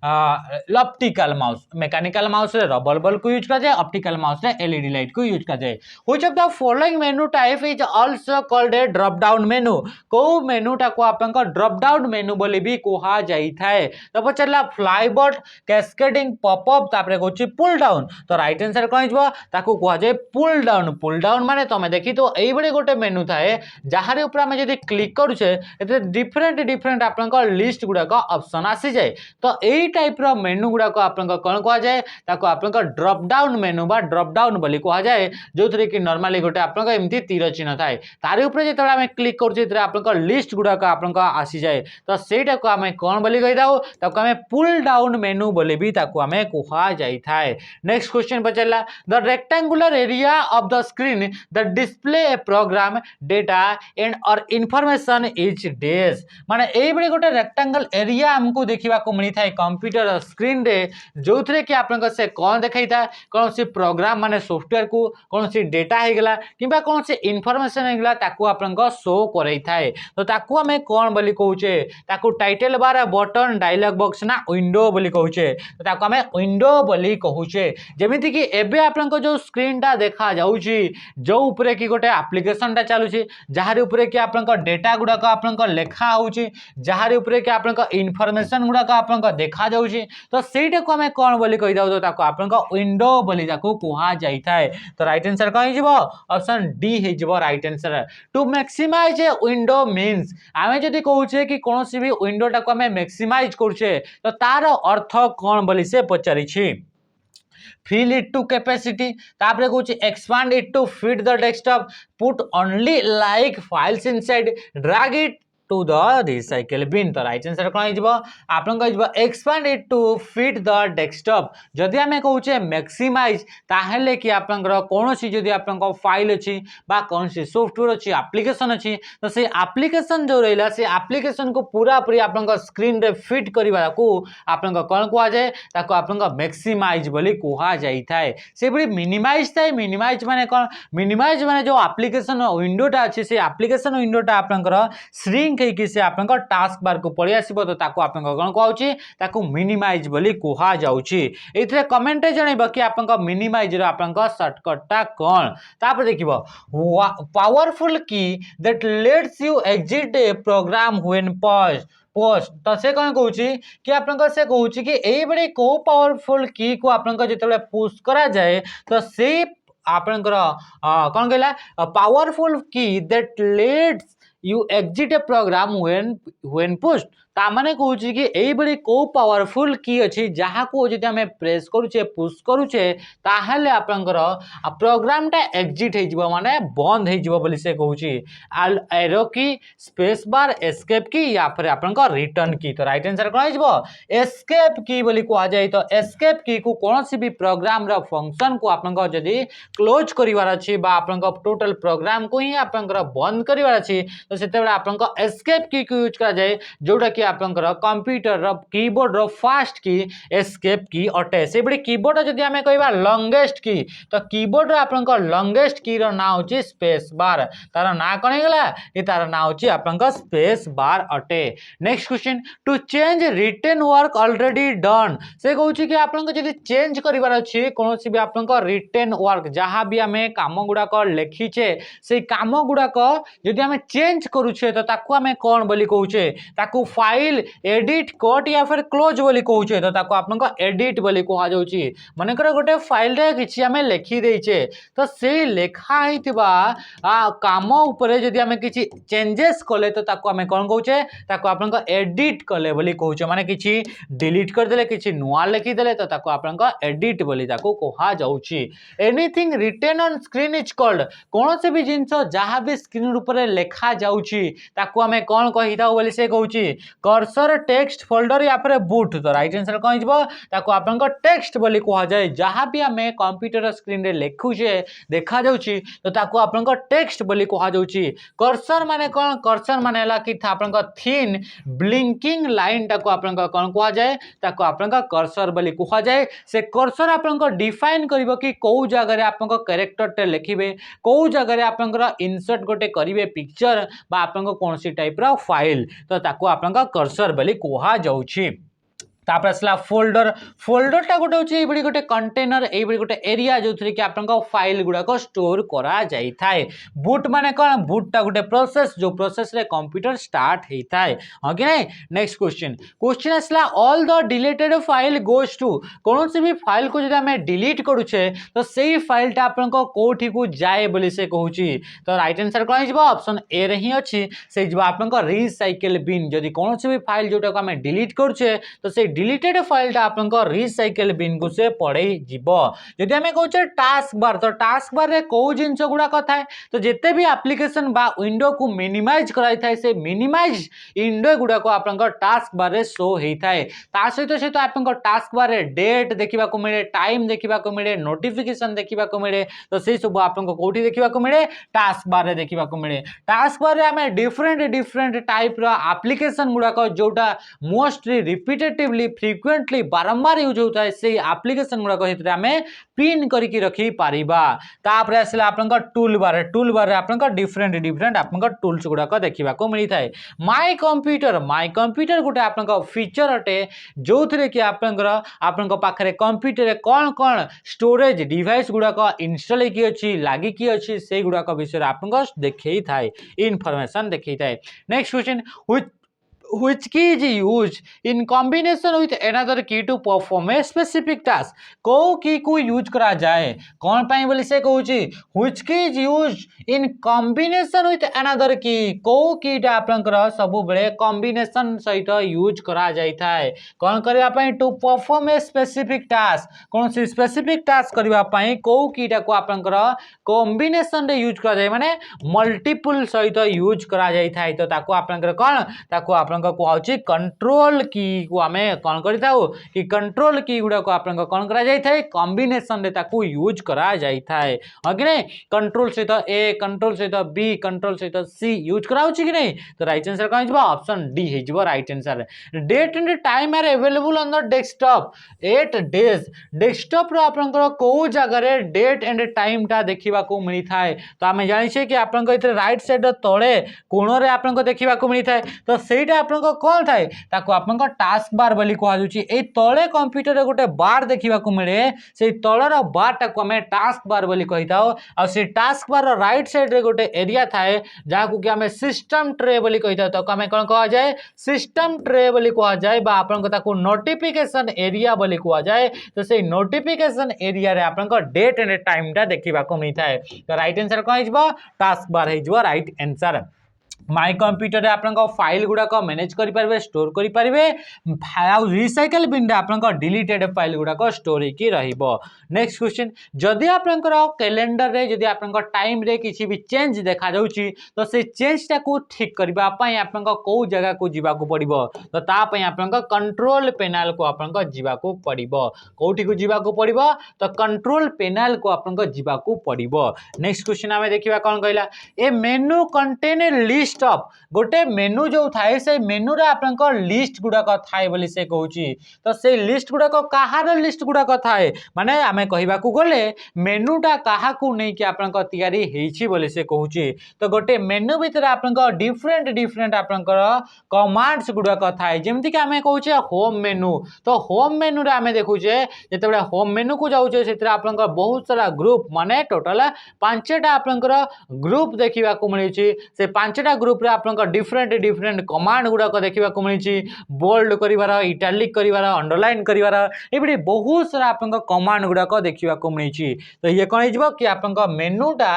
ऑप्टिकल माउस मेकानिकल माउस रे रबर बल्ब को यूज कर जाए ऑप्टिकल माउस रे एलईडी लाइट को यूज कर जाए which of the following menu type is also called a drop down menu को मेनू टा को आपन को ड्रॉप डाउन मेनू बोली भी कोहा जाई थाए तो पचला फ्लाईबोर्ड कैस्केडिंग पॉपअप तापरे कोची पुल डाउन तो राइट आंसर कोन हिजबो ताको कोहा जाए पुल डाउन माने तमे देखि तो एई बडे गोटे मेनू थाए जहारे ऊपर हम जदी क्लिक करू छे एते डिफरेंट आपन को लिस्ट गुडा का ऑप्शन आसी जाए तो एई टाइप रो मेनू गुडा को आपन को कोन कोहा जाए ताको आपन को ड्रॉप डाउन मेनू बा ड्रॉप डाउन बोली कोहा जाए जो थरे कि नॉर्मली गोटे आपन को एमती तीर चिन्ह थाए तारे ऊपर जेतबे हम क्लिक करू छे आपन को लिस्ट गुडा का आपन को आसी जाए तो सेटा को हम कोन बोली कहि दाओ ताको हम पुल डाउन मेनू बोली भी ताको हम कोहा जाई थाए नेक्स्ट क्वेश्चन पचला the rectangular area of the screen the display a program data and और इंफॉर्मेशन इज डेज माने एई बडे गोटे रेक्टेंगल एरिया हमको देखिबा को मिली थाए कंप्यूटर स्क्रीन रे जो थरे कि आपन से कोन देखाई था कोन से प्रोग्राम माने सॉफ्टवेयर को कोन से डेटा हे गेला किबा कोन से इंफॉर्मेशन हे गेला ताको आपन को शो करई थाए तो ताको हमें कोन बोली कहूचे ताको title bar button dialog box ना विंडो बोली कहूचे तो ताको हमें विंडो बोली कहूचे जेमिति कि एबे आपन को जो स्क्रीन टा देखा जाउची जो ऊपर कि गोटे एप्लीकेशन टा चालुची जहारे ऊपर कि आपन को डेटा गुडा को आपन को लेखा होउची जहारे ऊपर कि आपन को इंफॉर्मेशन गुडा को आपन को देखा जाउची तो सेटा को हमें कोन बोली कहि दाउ तो ताको आपन को विंडो बोली ताको कुहा जाई थाए तो राइट आंसर कहि जबो ऑप्शन डी हे जबो right answer to maximize a window means आमे जदी कहूचे कि कोनोसी भी विंडो टा को हमें मैक्सिमाइज करछे तो तार अर्थ कोन बोली से पचारि छी fill it to capacity तापरे कहूँ expand it to fit the desktop put only like files inside drag it to the recycle bin तो राइट आंसर कोन हिजबो आपन को हिजबो expand it to fit the desktop जदि हमें कहूचे मैक्सिमाइज ताहेले कि आपन कोनोसी जदि आपन को फाइल अछि बा कोनोसी सॉफ्टवेयर अछि एप्लीकेशन अछि तो से एप्लीकेशन जो रहिला से एप्लीकेशन को पूरा पूरी आपन को स्क्रीन रे फिट करबा को आपन को कोन कुआ जाय ताको आपन को मैक्सिमाइज बोली कुहा जाई थाए से बड़ी मिनिमाइज थाए मिनिमाइज माने कोन मिनिमाइज माने जो एप्लीकेशन विंडोटा अछि से एप्लीकेशन विंडोटा आपन को श्रिंक कि से आपन को टास्क बार को पड़ी आसीबो तो ताको आपन को कोन कहउची ताको मिनिमाइज बोली कुहा जाउची एथरे कमेंट रे जणैबो कि आपन को मिनिमाइज रो आपन को शॉर्टकट ता कोन तापर देखिबो powerful key that lets you exit a program when post तो से कौन कहूची कि आपन को से कहूची कि एई बडे को पावरफुल की को आपन को जेतले पुश करा जाए तो से आपन कोन कहला powerful key that let's you exit a program when pushed तामाने कहूँ कि यही को पावरफुल की अच्छी जहाँ को जब आम प्रेस करुचे पुश करुचे ताहले आपनकर प्रोग्रामटा एग्जिट हो माने बंद हो से कहूँ एरो की स्पेस बार एस्केप की या फिर आपनकर रिटर्न की तो राइट आंसर कौन हो एस्केप की बोली कह जाए तो एस्केप की को कौन सी भी प्रोग्राम रो फंक्शन को आपनकर जदी क्लोज करिवार अछि बा आपनकर टोटल प्रोग्राम को ही आपनकर बंद करिवार अछि तो सेतेबेला आपनकर एस्केप की को यूज करा जाए जोटा कि आपनकर कंप्यूटर रो कीबोर्ड रो फास्ट की एस्केप की अटे से बड़ी कीबोर्ड जदी हमें कहबा लॉन्गेस्ट की तो कीबोर्ड रो आपनकर लॉन्गेस्ट की रो ना होची स्पेस बार तार ना कोन गेला कि तार ना होची आपनकर स्पेस बार अटे next question to change written work already done से कहूँ कि आपको जब चेंज करार अच्छे कौन भी आपको रिटन वर्क जहाँ भी आम कम गुड़ाक लिखीचे से कम गुड़ाक जदि आम चेंज करुचे तो ताकू आम कौन बोली कहूचे ताकू फाइल एडिट कट या फिर क्लोज बोली कहूचे तो ताकू आपको एडिट बोली कह जाउची मनकर गोटे फाइल रे किछि आम लिखि देइचे तो से लेखा हितबा काम उपरे जदि आम किछि चेंजेस कले तो ताकू आम कौन कहूचे ताकू आपनको एडिट कले बोली कहूचे माने किछि डिलीट कर देले किछि नुआ लिखि देले तो ताकू आपनको एडिट बोली ताकू कहा जाउची anything written on screen is called कौन से भी जिंस जहाँ भी स्क्रीन ऊपर लेखा जाउची ताकू आम कौन कहिताउ बोली से कहूची कर्सर टेक्स्ट फोल्डर या फिर बूट तो राइट आंसर कौन हिजबो ताकू आपनको टेक्स्ट बोली कहा जाए जहाँ भी आम कंप्यूटर स्क्रीन रे लेखुचे देखा जाउची तो ताकू आपनको टेक्स्ट बोली कहा जाउची कर्सर माने कौन कर्सर माने हला कि आपनको थीन ब्लिंकिंग लाइन टाको आपनको कौन कहा जाए ताको आपनको कर्सर बोली कहा जाए से कर्सर आपनको डिफाइन करिवो कि को जगह रे आपनको कैरेक्टर टे लिखिबे को जगह रे आपनको इंसर्ट गोटे करिवे पिक्चर बा आपनको कौन सी टाइप रो फाइल तो ताको आपनको कर्सर बोली कहा जाउची तापर असला फोल्डर फोल्डर टा गोटे होची एबडी गोटे कंटेनर एबडी गोटे एरिया जोथरे कि आपनका फाइल गुडा को स्टोर करा जाई थाए बूट माने कोन बूट टा गोटे प्रोसेस जो प्रोसेस रे कंप्यूटर स्टार्ट हेई थाए हां कि नहीं नेक्स्ट क्वेश्चन असला all the deleted file goes to कोन से भी फाइल को जदि हमें डिलीट करूछे तो सेही फाइल टा आपनका कोठी को जाए बोली से कहूची तो राइट आंसर कोन हिजबो ऑप्शन ए रे ही अछि से हिजबो आपनका रिसाइकल बिन जदि कोन से भी फाइल जोटा को हमें डिलीट करूछे तो से डिलीटेड फाइल टा आपनको रिसाइकल बिन को से पड़े जीवो जदि हमें कहूचे टास्क बार तो टास्क बार रे को जिंस गुडा कथाय तो जेते भी एप्लीकेशन बा विंडो को मिनिमाइज कराई थाए से मिनिमाइज विंडो गुडा को आपनको टास्क बार रे शो हेई थाए ता सहित आपनको टास्क बार रे डेट देखिबा को मिले टाइम देखिबा को मिले नोटिफिकेशन देखिबा को मिले तो से सब आपनको कोठी देखिबा को मिले टास्क बार रे देखिबा को मिले टास्क बार रे हमें डिफरेंट टाइप रो एप्लीकेशन गुडा को जोटा मोस्टली रिपीटेटिवली फ्रीक्वेंटली बारंबार यूज होता है से एप्लीकेशन गुडा को हमें पिन करके रखी पारिबा तापर आसला आपनका टूल बार रे आपनका डिफरेंट आपनका टूल्स गुडा को देखिबा को मिली थाए माय कंप्यूटर गुटे आपनका फीचर अटे जोथरे कि आपनका पाखरे कंप्यूटर रे कोन स्टोरेज डिवाइस गुडा को इंस्टॉल की अछि लागी की अछि से गुडा को विषय आपनका देखै थाए इंफॉर्मेशन देखै थाए next question which key is used in combination with another key to perform a specific task को की को यूज करा जाए कौन पाई बोली से कहूची which key is used in combination with another key को की टा आपनकर सब बेले कॉम्बिनेशन सहित यूज करा जाई थाए कौन करबा पई to perform a specific task कौन सी स्पेसिफिक टास्क करबा पई को की टा को आपनकर कॉम्बिनेशन रे यूज करा जाए माने मल्टीपल सहित यूज करा जाई थाए तो ताको आपनकर कौन ताको आपन कहूँ कंट्रोल की को आम कौन करिथाउ कि कंट्रोल की गुड़ा को आप कौन करा जाय थाए कॉम्बिनेशन रे ताकू यूज करा जाय थाए हां कि नहीं कंट्रोल सहित ए कंट्रोल सहित बी कंट्रोल सहित सी यूज करा होची कि नहीं तो राइट आंसर कौन हिजबो ऑप्शन डी हिजबो right answer date and time are available on the desktop 8 डेज डेस्कटॉप रो आपनकर को जगह रे डेट एंड टाइम टा देखिबा को मिली थाए तो आमे जानि छै कि आपनकर इथे राइट साइड तळे कोण रे आपनकर देखिबा को मिली थाए तो सेटा आपनको कौन थाए ताको आपनको टास्क बार बोली कहा जाउची ए तळे कंप्यूटर रे गोटे बार देखिबा को मिले से तळर बार टाको हमें टास्क बार बोली कहिताओ आ से task bar row right side रे गोटे एरिया थाए जाको कि हमें सिस्टम ट्रे बोली कहिताओ तो हमें कोन कहा जाए सिस्टम ट्रे बोली कहा जाए बा आपनको ताको नोटिफिकेशन एरिया बोली कहा जाए तो से नोटिफिकेशन एरिया रे आपनको डेट एंड टाइम टा देखिबा को मिली थाए तो राइट आंसर कोन हिजबो टास्क बार हिजबो राइट आंसर माई कंप्यूटर आपन फाइल गुड़ाक मैनेज करें स्टोर करें रिसाइकल बिन आप डिलीटेड फाइल गुड़ाक स्टोर होगी रहिबो। नेक्स्ट क्वेश्चन जदि आपनकर कैलेंडर रे जदि आपन टाइम रे किसी भी चेंज देखा जाउची तो से चेंज टा को ठीक करबा पई आपन को जगह को जीवा को पड़िबो तो ता पई आपन कंट्रोल पैनल को आपन जीवा को पड़िबो कोठी को जीवा को पड़िबो तो कंट्रोल पैनल को आपन जीवा को पड़िबो। नेक्स्ट क्वेश्चन आमे देखिबा कोन कहला a menu contain a list of गोटे मेनू जो थाए से मेनू रे आपन लिस्ट गुडा का थाए बोली से कहूची तो से लिस्ट गुडा को कहार लिस्ट गुडा का थाए माने आमे कहिबा को गले मेनूटा काहा को नै कि आपन तैयारी हेछि बोली से कहूची तो गोटे मेनू भीतर आपन डिफरेंट डिफरेंट आपन कमांड्स गुडा का थाए जेमति कि आमे कहूचे होम मेनू तो होम मेनू रे आमे देखुचे जेतेबे होम मेनू को जाउचे सेतिर आपन बहुत सारा ग्रुप माने टोटल 5टा आपन ग्रुप देखिबा को मिलुची से 5टा ग्रुप रे आपन डिफरेंट डिफरेंट कमांड गुडा को देखिबा को मिलुची बोल्ड करिवार इटैलिक करिवार अंडरलाइन करिवार एबडी बहुत सारा आपन कमांड गुडा को देखिबा को मिलुची तो ये कोन हिजबो कि आपन मेनूटा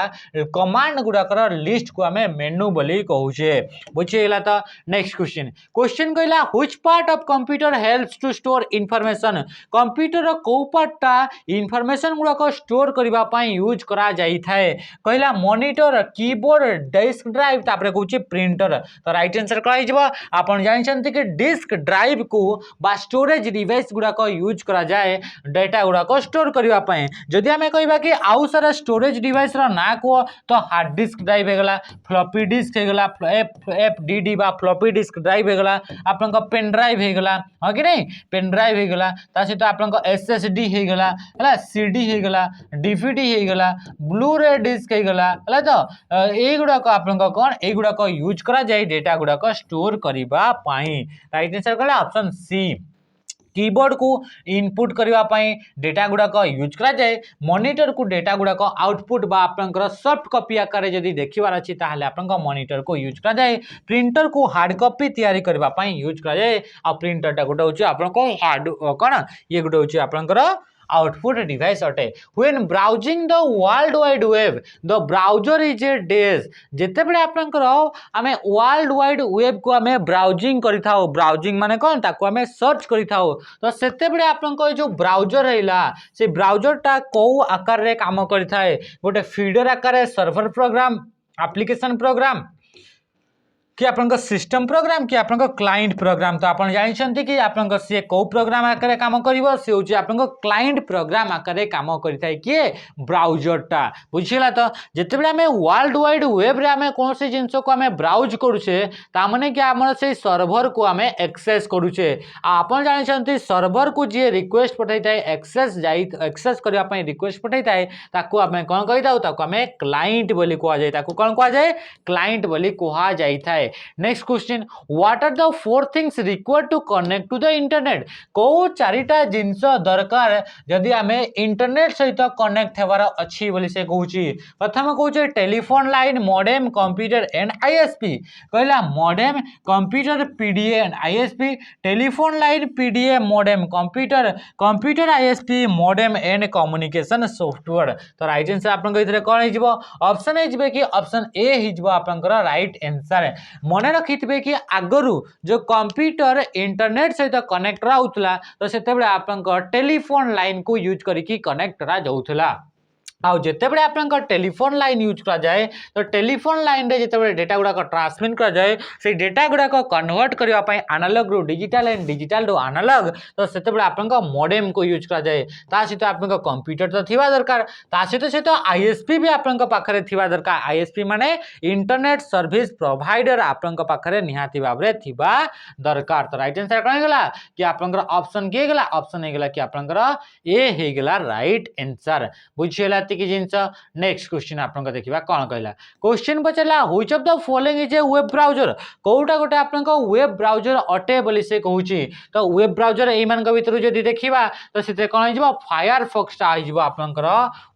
कमांड गुडा कर लिस्ट को हमें मेनू बोली कहूचे बुझिएला। तो नेक्स्ट क्वेश्चन कहला which part of computer helps to store information computer को पार्टटा इंफॉर्मेशन गुडा को स्टोर करबा पई यूज करा जाई थाए कहला मॉनिटर कीबोर्ड डिस्क ड्राइव तापरे कहूचे प्रिंटर तो राइट आंसर करा हिजबो आपन जानिछन्ते कि डिस्क ड्राइव को बा स्टोरेज डिवाइस गुडा को यूज करा जाए डाटा गुडा को स्टोर करबा पई जदि हमें कहबा कि आउ सारा स्टोरेज डिवाइस रा ना को तो हार्ड डिस्क ड्राइव हेगला फ्लॉपी डिस्क हेगला एफडीडी बा फ्लॉपी डिस्क ड्राइव हेगला आपन को पेन ड्राइव हेगला ह कि नहीं पेन ड्राइव हेगला ता सहित आपन को एसएसडी हेगला हला सीडी हेगला डीवीडी हेगला ब्लू रे डिस्क हेगला हला तो ए गुडा को आपन को कोन ए गुडा को यूज करा जाय डेटा गुडा को स्टोर करबा पई राइट आंसर कहला ऑप्शन सी कीबोर्ड को इनपुट करबा पई डेटा गुडा को यूज करा जाए मॉनिटर को डेटा गुडा को आउटपुट बा आपनकर सॉफ्ट कॉपी आकार जदी देखिबार अछि ताहले आपनका मॉनिटर को यूज करा जाए प्रिंटर को हार्ड कॉपी तैयारी करबा पई यूज करा जाए आ प्रिंटर टा गुडा होची आपनको हार्ड कोन ये गुडा होची आपनकर आउटपुट डिवाइस अटे when browsing the world wide web the browser is a days जेते बळे आपनकर हमें वर्ल्ड वाइड वेब को हमें ब्राउजिंग करिथाओ ब्राउजिंग माने कोन ताको हमें सर्च करिथाओ तो सेते बळे आपनकर जो ब्राउजर हैला से ब्राउजर टा को आकार रे काम करिथाए गोटे फीडर आकार रे सर्वर प्रोग्राम एप्लीकेशन प्रोग्राम कि आपन सिस्टम प्रोग्राम कि आपन क्लाइंट प्रोग्राम तो आपन जानिछन्ती कि आपन से को प्रोग्राम आकार काम करिवो से होची आपन क्लाइंट प्रोग्राम आकार काम करिथाय कि ब्राउजर टा बुझिला। तो जेते बेले हमें वर्ल्ड वाइड वेब रे हमें कोन से जिंस को हमें ब्राउज करूछे ता माने कि हमर से सर्वर को हमें एक्सेस करूछे आपन जानिछन्ती सर्वर को जे रिक्वेस्ट पठाइथाय एक्सेस करबा पई रिक्वेस्ट पठाइथाय ताको हमें कोन कहिथाउ ताको हमें क्लाइंट बोली कोआ जाय ताको कोन कोआ जाय क्लाइंट बोली कोआ जायथाय। Next question what are the 4 things required to connect to the internet को चारिटा जिंस दरकार जदि हमें इंटरनेट सहित कनेक्ट हेबार अछि बोली से कहूची प्रथम कहूचे telephone line modem computer and ISP कहला modem computer PDA and ISP telephone line PDA modem computer ISP modem and communication software तो राइट आंसर आपन कहितरे कोन हिजबो ऑप्शन हिजबे कि ऑप्शन ए हिजबो आपनकर राइट आंसर मन रखिथे कि आगरू जो कंप्यूटर इंटरनेट सहित कनेक्ट रहउतला तो सेते बेले आपन टेलीफोन लाइन को यूज करिकी कनेक्ट करा जाउतला आउ जेते बेले आपन टेलीफोन लाइन यूज करा जाए तो टेलीफोन लाइन रे जेते बेले डेटा गुडा को ट्रांसमिट करा जाए से डेटा गुडा को कन्वर्ट करबा पई एनालॉग रु डिजिटल एंड डिजिटल रु एनालॉग तो सेते बेले आपन मॉडेम को यूज करा जाए ता सहित आपन कंप्यूटर तो थिबा दरकार ता सहित आईएसपी भी आपन पाखरे थिबा दरकार आईएसपी माने इंटरनेट सर्विस प्रोवाइडर आपन पाखरे निहाती भाबरे थिबा दरकार तो राइट आंसर कोन गेला कि आपन ऑप्शन के गेला ऑप्शन हे गेला कि आपन ए हे गेला राइट आंसर बुझियला कि जिंस। नेक्स्ट क्वेश्चन आपन देखिबा कोन कहला क्वेश्चन पचला which of the following is a web browser कोउटा गोटे आपन वेब ब्राउजर अटे बोली से कहूची तो वेब ब्राउजर एई मान भीतर जदी देखिबा तो सेते कोन हिजबो फायरफॉक्स टा हिजबो आपनकर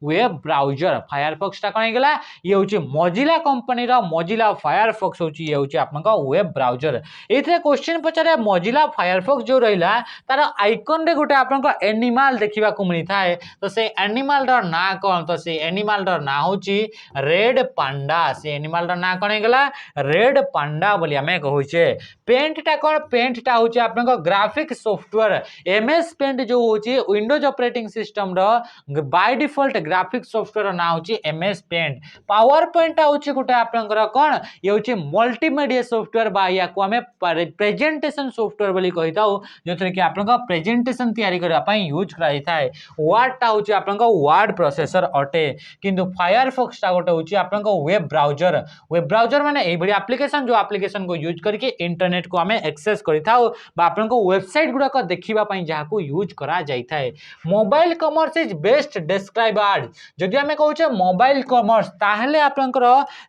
वेब ब्राउजर फायरफॉक्स टा कोन गेला ये होची मोजिला कंपनी रो मोजिला फायरफॉक्स होची ये होची आपनकर वेब ब्राउजर एथरे क्वेश्चन पचारे मोजिला फायरफॉक्स जो रहिला तार आइकन रे गोटे आपनकर एनिमल देखिबा को मिली थाए तो से एनिमल रो ना कोन कौन तो से एनिमल ना होची रेड पांडा से एनिमल ना कौन हेगला रेड पांडा बोली आमे कहूचे पेंट टा कौन पेंट टा होची आपन ग्राफिक सॉफ्टवेयर एमएस पेंट जो होची विंडोज ऑपरेटिंग सिस्टम रो बाय डिफॉल्ट ग्राफिक सॉफ्टवेयर ना होची एमएस पेंट पावर पॉइंट टा होची गुटे आपन कौन ये होची मल्टीमीडिया सॉफ्टवेयर बा या को हमें प्रेजेंटेशन सॉफ्टवेयर बोली कहिता जो थरे कि आपन प्रेजेंटेशन तैयारी करबा पई यूज कराई थाए वर्ड टा होची आपन वर्ड प्रोसेसर अटे किंतु फायरफॉक्स टा गोटे होची आपन वेब ब्राउजर माने ए बड़ी एप्लीकेशन जो एप्लीकेशन को यूज करके इंटरनेट को हमें एक्सेस करि थाओ बा आपन वेबसाइट गुडा को देखिबा पई जहा को यूज करा जाई थाए mobile commerce is best described जदि हमें कहूचे मोबाइल कॉमर्स ताहले आपन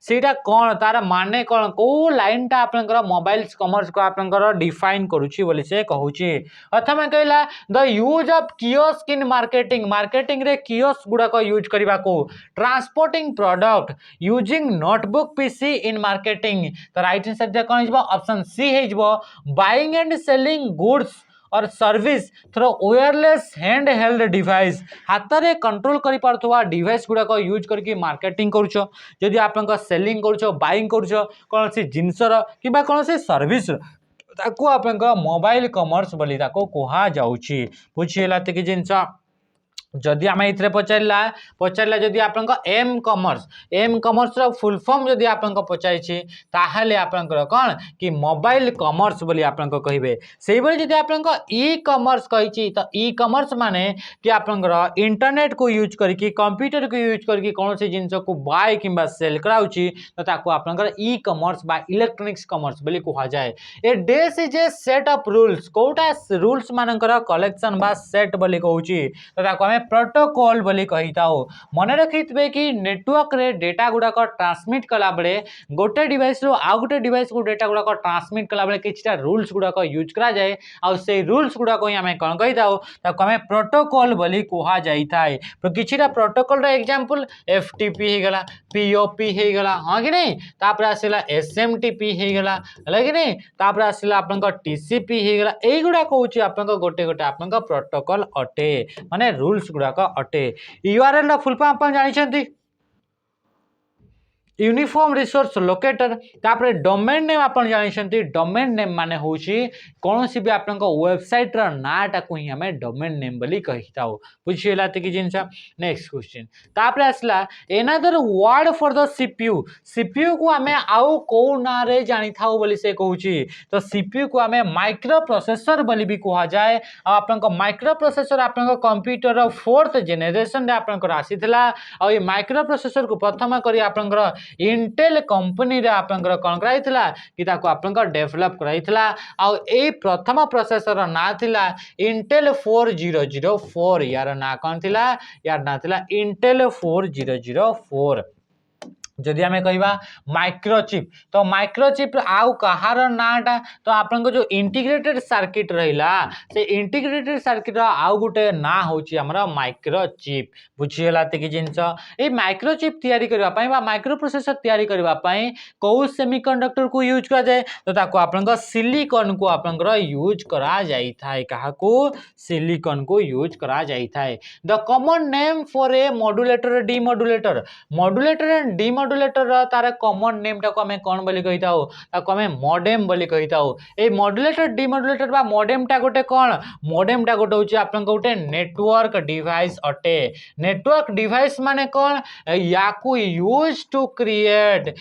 सेटा कोन तार माने कोन को लाइन टा आपन मोबाइल कॉमर्स को आपन डिफाइन करूची बोली से कहूची अथवा कहला the use of kiosk in marketing रे कियोस्क गुडा को यूज करबा को transporting product using notebook PC in marketing तो राइट आंसर जे कोन हिजबो ऑप्शन सी हिजबो बाइंग एंड सेलिंग गुड्स और service through wireless hand held device हाथ रे कंट्रोल करि पारथवा डिवाइस गुडा को यूज करके मार्केटिंग करूछो जदि आपन सेलिंग करूछो बाइंग करूछो कोनसी जिंसर किबा कोनसी सर्विस ताको आपन मोबाइल कॉमर्स बोली ताको कोहा जाउची बुझियला त कि जिंस जदि आम ये पचारा जदि आप एम कॉमर्स फुल फॉर्म जदि आप पचारि ताहले आपनकर कौन कि मोबाइल कॉमर्स बोली आप कहे से जदि आप ई कॉमर्स कही तो ई कॉमर्स माने कि आपनकर इंटरनेट को यूज करके कंप्यूटर को यूज करके कौन सी जिनस को बाय किंबा सेल कराउची तो ताको आपनकर ई कॉमर्स बा इलेक्ट्रॉनिक्स कॉमर्स बोली कहा जाए ए डेस is a set of rules कोटा रूल्स मानकर कलेक्शन बा सेट बोली कहूची तो ताको हमें प्रोटोकॉल बोली कहिता हो मन रखिथे कि नेटवर्क रे डेटा गुडा को ट्रांसमिट कला बेले गोटे डिवाइस रो आ गोटे डिवाइस को डेटा गुडा को ट्रांसमिट कला बेले किछटा रूल्स गुडा को यूज करा जाए आ से रूल्स गुडा को हमें कोन कहिता हो ताको हमें प्रोटोकॉल बोली कहा जाई थाए तो किछटा प्रोटोकॉल रो एग्जांपल एफटीपी हे गला पीओपी हे गला हां कि नहीं तापर आसीला एसएमटीपी हे गला हला कि नहीं तापर आसीला आपन को टीसीपी हे गला एई गुडा कहूची आपन को गोटे गोटे आपन को प्रोटोकॉल अटे माने रूल्स गुडा अटे यूआरएल फुल फॉर्म अपन जानी यूनिफॉर्म रिसोर्स लोकेटर तापर डोमेन नेम आपण जानी डोमेन नेम माने होची कौन सी भी आपन वेबसाइट रा नाटा को ही हमें डोमेन नेम बोली कहिता हो बुझियला त कि जिंस नेक्स्ट क्वेश्चन तापर आसला another word for the CPU को हमें आउ को ना रे जानि थाउ बोली से कहूची तो सीपीयू को हमें माइक्रो प्रोसेसर बोली भी कहा जाए आपन माइक्रो प्रोसेसर आपन कंप्यूटर रा फोर्थ जनरेशन रे आपन आसीथला आ ये माइक्रो प्रोसेसर को प्रथम करी आपन इंटेल कंपनी रे आपनकर कोन कराइथला कि ताको आपनकर डेवलप कराइथला आ ए प्रथम प्रोसेसर ना थिला इंटेल 4004 यार ना कोन थिला यार ना थिला इंटेल 4004 जदि आम कहवा माइक्रोचिप तो माइक्रोचिप आउ कहार नाटा तो आपन जो इंटीग्रेटेड सर्किट रहिला से इंटीग्रेटेड सर्किट आउ गोटे ना होची हमरा माइक्रोचिप बुझियला त कि जिंस ए माइक्रोचिप तयारी करबा पई बा माइक्रो प्रोसेसर तयारी करबा पई को सेमीकंडक्टर को यूज करा जाए तो ताको आपन सिलिकॉन को आपन यूज करा जाई थाए कहा को सिलिकॉन को यूज करा जाई थाए the common name for a modulator demodulator modulator and demodulator तार कॉमन नेम टा को हमें कौन बोली कहिता हो ताको हमें मॉडेम बोली कहिता हो ए मॉड्यूलेटर डीमॉड्यूलेटर बा मॉडेम टा गोटे कौन मॉडेम टा गोटे होची आपन गोटे नेटवर्क डिवाइस अटे नेटवर्क डिवाइस माने कौन याकू use to create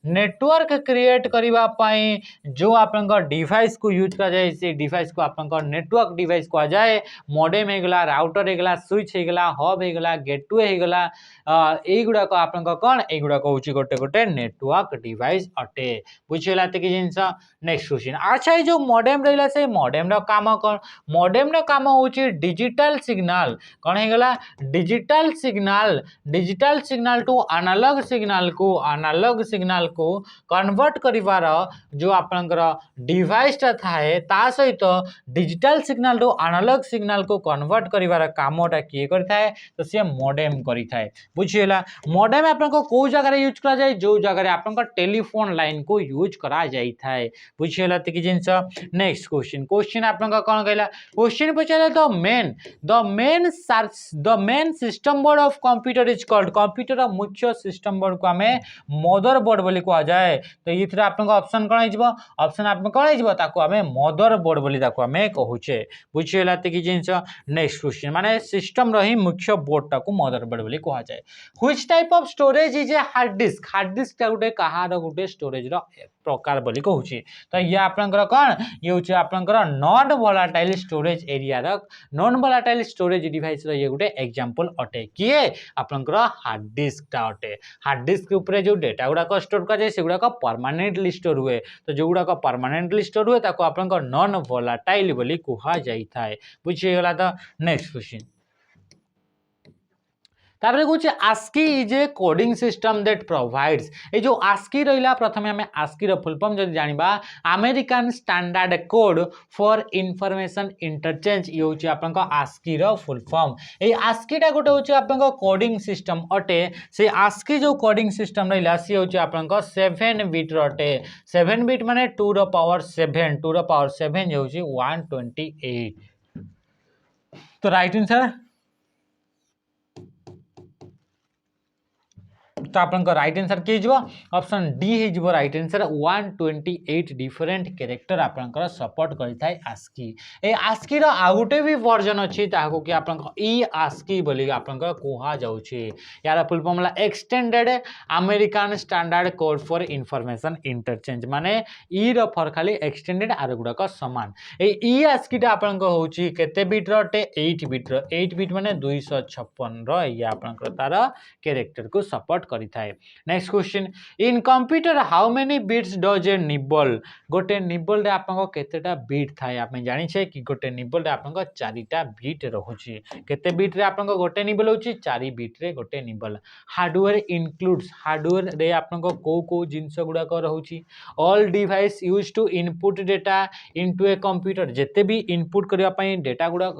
network create करबा पई जो आपन डिवाइस को यूज करा जाए से डिवाइस को आपन नेटवर्क डिवाइस कहा जाए मॉडेम हे गला राउटर हे गला स्विच हे गला हब हे गला गेटवे हे गला एगुड़ा को आपन कौन एगुड़ा को होची गोटे गोटे नेटवर्क डिवाइस अटे बुझियला त कि जिंस नेक्स्ट क्वेश्चन अच्छा ये जो मॉडेम रहला से मॉडेम रो काम कौन मॉडेम रो काम होची डिजिटल सिग्नल कौन हे गला digital signal to analog signal को कन्वर्ट करिवार जो आपन डिवाइस ता थाए ता सहित digital signal to analog signal को कन्वर्ट करिवार कामटा किए करथाए तो से मॉडेम करिथाए जाए बुझीगला मॉडेम आपनको को जगह यूज करा जाए जो जगह आपनको टेलीफोन लाइन को यूज करा जाई थाए बुझीगला तक जिंस नेक्स्ट क्वेश्चन आपनको कोन कहला क्वेश्चन पचारे the main system board of computer is called computer मुख्य सिस्टम बोर्ड को हमें मदर बोर्ड बोली कहा जाए तो ये आपको ऑप्शन कौन हो ऑप्शन आप कौन हो ताको हमें मदर बोर्ड बोली ताको हमें कहूचे बुझीगला तक जिंस नेक्स्ट क्वेश्चन माने सिस्टम रही मुख्य बोर्ड टाको मदर बोर्ड बोली कहा जाए which type of storage is a hard disk टा गोटे कहार गोटे स्टोरेज रो प्रकार बोली कहूची तो ये आपनकर कौन ये होची आपनकर नॉन वोलाटाइल स्टोरेज एरिया रो नॉन वोलाटाइल स्टोरेज डिवाइस रो ये गोटे एग्जांपल अटे किए आपनकर हार्ड डिस्क टा अटे हार्ड डिस्क ऊपर जो डेटा गुडा को स्टोर कर जाए से गुडा को परमानेंटली स्टोर हुए तो जो गुडा को परमानेंटली स्टोर हुए ताको आपनकर नॉन वोलाटाइल बोली कहा जाई थाए बुझी गेला तो नेक्स्ट क्वेश्चन तापर कौन ASCII is a coding system that provides ये जो ASCII रहा प्रथम आम ASCII फुल फॉर्म जब जाना American standard code for information interchange ये हूँ आपको ASCII फुल फॉर्म ये ASCII टा गोटे हूँ आपको कोडिंग सिस्टम अटे से ASCII जो कोडिंग सिस्टम रहा सी हूँ आपको 7 बिट अटे 7 बिट माने 2 द पावर 7 2 द पावर 7 हूँ 128 तो राइट आंसर तो आपन राइट आंसर के जो ऑप्शन डी है जो राइट आंसर 128 डिफरेंट कैरेक्टर आपन सपोर्ट करता है ASCII ए ASCII रो आ गोटे भी वर्जन अछि ताको कि आपन ई ASCII बोली आपन कोहा जाउछि यार फुल फॉर्म ला extended American standard code for information interchange माने ई रो फॉर खाली एक्सटेंडेड आर गुडा का समान ए ई ASCII टा आपन होउछि केते बिट रोटे 8 बिट रो 8 बिट माने 256 रो ये आपन तार कैरेक्टर को सपोर्ट करी थाए next question in computer how many bits does a nibble गोटे निबल रे आपन केतेटा बिट थाए आप जानि छे कि गोटे निबल रे आपन 4टा बिट रहउची केते बिट रे आपन गोटे निबल होची 4 बिट रे गोटे निबल हार्डवेयर इंक्लूड्स हार्डवेयर रे आपन को जिंस गुडा को रहउची all device used to input data into a computer जेते भी इनपुट करिया पई डेटा गुडा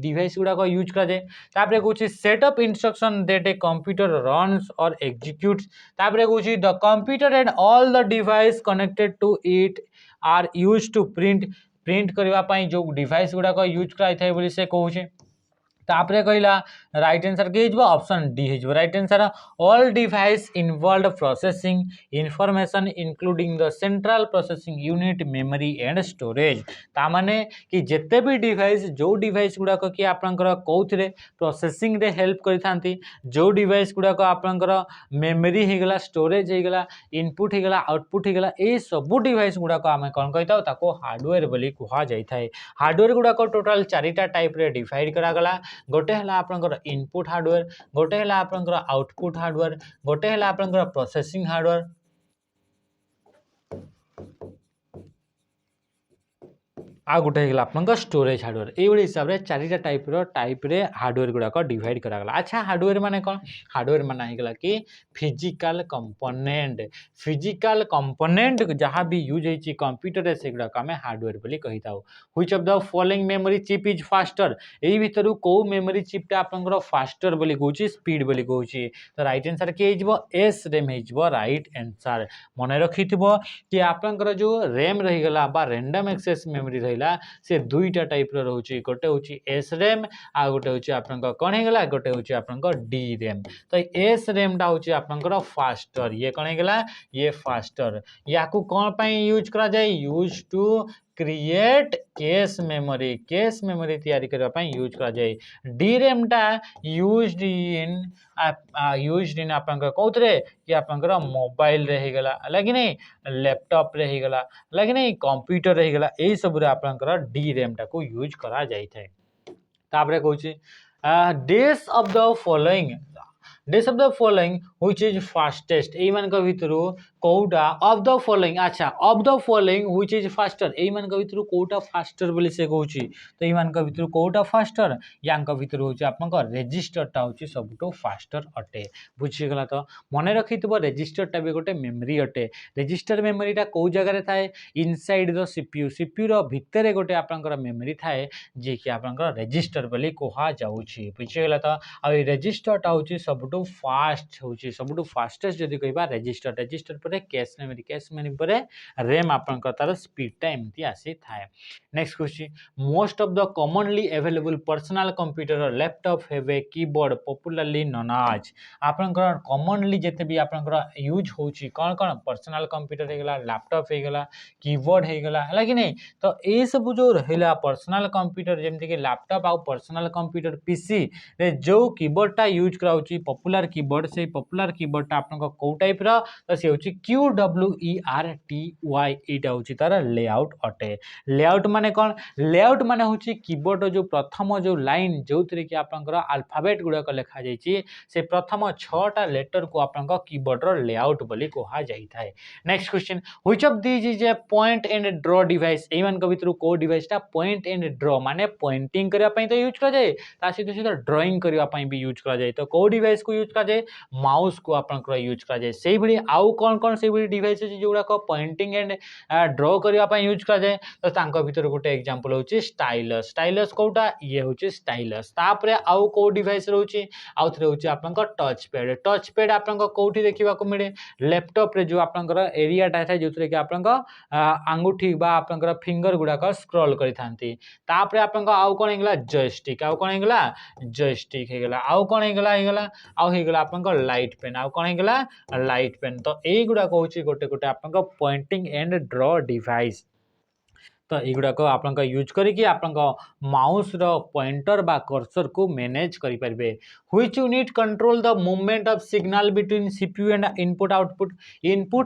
डिवाइस गुडा को यूज करा जाय तापरे कहूची set up instruction that a computer runs और executes तापरे कहूची the computer and all the device connected to it are used to print करबा पई जो डिवाइस गुडा को यूज कराई थाय बोली से कहूची तापरे कहला राइट आंसर के हिजबो ऑप्शन डी हिजबो right answer all device involve processing information including the central processing unit memory and storage ता माने कि जेते भी डिवाइस जो डिवाइस गुडा को कि आपनकर कोथरे प्रोसेसिंग रे हेल्प करि थांती जो डिवाइस गुडा को आपनकर मेमोरी हे गेला स्टोरेज हे गेला इनपुट हे गेला आउटपुट हे गेला ए सब डिवाइस गुडा को हमें कोन कहताओ ताको हार्डवेयर बोली कहा जाय थाए हार्डवेयर गुडा को टोटल 4टा टाइप रे डिवाइड करा गला गोटे है आपनकर इनपुट हार्डवेयर गोटे है आपनकर आउटपुट हार्डवेयर गोटे है आपनकर प्रोसेसिंग हार्डवेयर आ गोटे हो स्टोरेज हार्डवेयर ये हिसाब से 4टा टाइप रे हार्डवेयर गुड़ाक डिवाइड करागला अच्छा हार्डवेयर माने कौन हार्डवेयर माने होगा कि फिजिकल कंपोनेंट जहाँ भी यूज होती कंप्यूटर से गुड़ाक आम हार्डवेयर बोली कही था which of the following memory chip is faster यही भितर कौ मेमोरी चिपटा आपंकर फास्टर बोली कहूँ स्पीड बोली कहूँ तो राइट आंसर किए एस रेम हो राइट आंसर मन रखि कि आपंकर जो रेम रहीगला रैंडम एक्सेस मेमोरी रही से 2टा टाइप रोचे गोटे हूँ एस रेम आ गोटे हूँ आपन कौन होगा गोटे हूँ आपन डी रेम तो एस रेमटा हूँ आपन फास्टर ये कौन होगा ये फास्टर या कौन पाई यूज करा जाए use to create case memory तैयारी करने यूज करा जाए डी रेमटा यूज्ड इन आपन कौतरे कि आपन मोबाइल रहेगला लगे नहीं लैपटॉप रहेगला लगे नहीं कंप्यूटर रहेगला यही सब आपन डी रेमटा को यूज करा जाए तापरे कहूँ डेज of the following which is fastest एई मान भितर कोटा ऑफ द फॉलोइंग अच्छा of the following which is faster एई मान के भितर कोटा फास्टर बोली से कहूची तो एई मान के भितर कोटा फास्टर यांक भितर होची आपन को रजिस्टर टा होची सबटो फास्टर अटे बुझी गला तो मने रखितबो रजिस्टर टा भी गोटे मेमोरी अटे रजिस्टर मेमोरी टा को जगह रे थाए इनसाइड द सीपीयू रो भितर गोटे आपन को मेमोरी थाए जे कि आपन को रजिस्टर बोली कोहा जाउची बुझी गला तो आ रजिस्टर टा होची सबटो फास्ट होची सबटो फास्टेस्ट जदी कहबा रजिस्टर पर कैश मेमोरी पर रैम आपन तार स्पीड टा एमती आसी थाए next question most of the commonly available personal computer laptop have a keyboard popularly known as आपन कॉमनली जते भी आपन यूज होची कोन कोन पर्सनल कंप्यूटर हे गला लैपटॉप हे गला कीबोर्ड हे गला हला कि नहीं तो ए सब जो रहला पर्सनल कंप्यूटर जेमति कि लैपटॉप आ पर्सनल कंप्यूटर पीसी रे जो कीबोर्ड टा यूज कराउची पॉपुलर कीबोर्ड से पॉपुलर कीबोर्ड टा आपन को टाइप रा तो से होची QWERTY एटा होची तार लेआउट अटे लेआउट माने कोन लेआउट माने होची कीबोर्ड जो प्रथम जो लाइन जो तरे कि आपनकर अल्फाबेट गुडा को लिखा जाईची से प्रथम 6 टा लेटर को आपनका कीबोर्ड रो लेआउट बोली कोहा जाई थाए next question which of these is a point and draw device ए मान के भितर को डिवाइस टा पॉइंट एंड ड्रॉ माने पॉइंटिंग करिया पई तो यूज करा जाय ता सहित ड्राइंग करिया पई भी यूज करा जाय तो को डिवाइस को यूज करा जाय माउस को आपनकर यूज करा जाय सेही भली आउ कोन कोन सेही भली डिवाइस अछि जोडा को पॉइंटिंग एंड ड्रॉ करिया पई यूज करा जाय तो तांको भितर गोटे एग्जांपल होची स्टाइलस स्टाइलस कोटा ये होची स्टाइलस तापरे आउ को डिवाइस रहउची आउ थरे होची आपनका टच पैड आपनका कोठी देखिबा को मिले लैपटॉप रे जो आपनकर एरिया टा थाय जोतरे कि आपनका अंगूठी बा आपनकर फिंगर गुडा का स्क्रॉल करि थांती तापरे आपनका आउ कोन हेगला जॉयस्टिक आउ कोन हेगला जॉयस्टिक हेगला आउ कोन हेगला आउ हेगला आपनका लाइट पेन आउ कोन हेगला लाइट पेन तो ए गुडा कहउची गोटे गोटे आपनका पॉइंटिंग एंड ड्रॉ डिवाइस तो युगुड़ा को आपन यूज करके आपन माउस रो पॉइंटर बा कर्सर को मैनेज करि परबे which unit control the movement of signal between CPU and input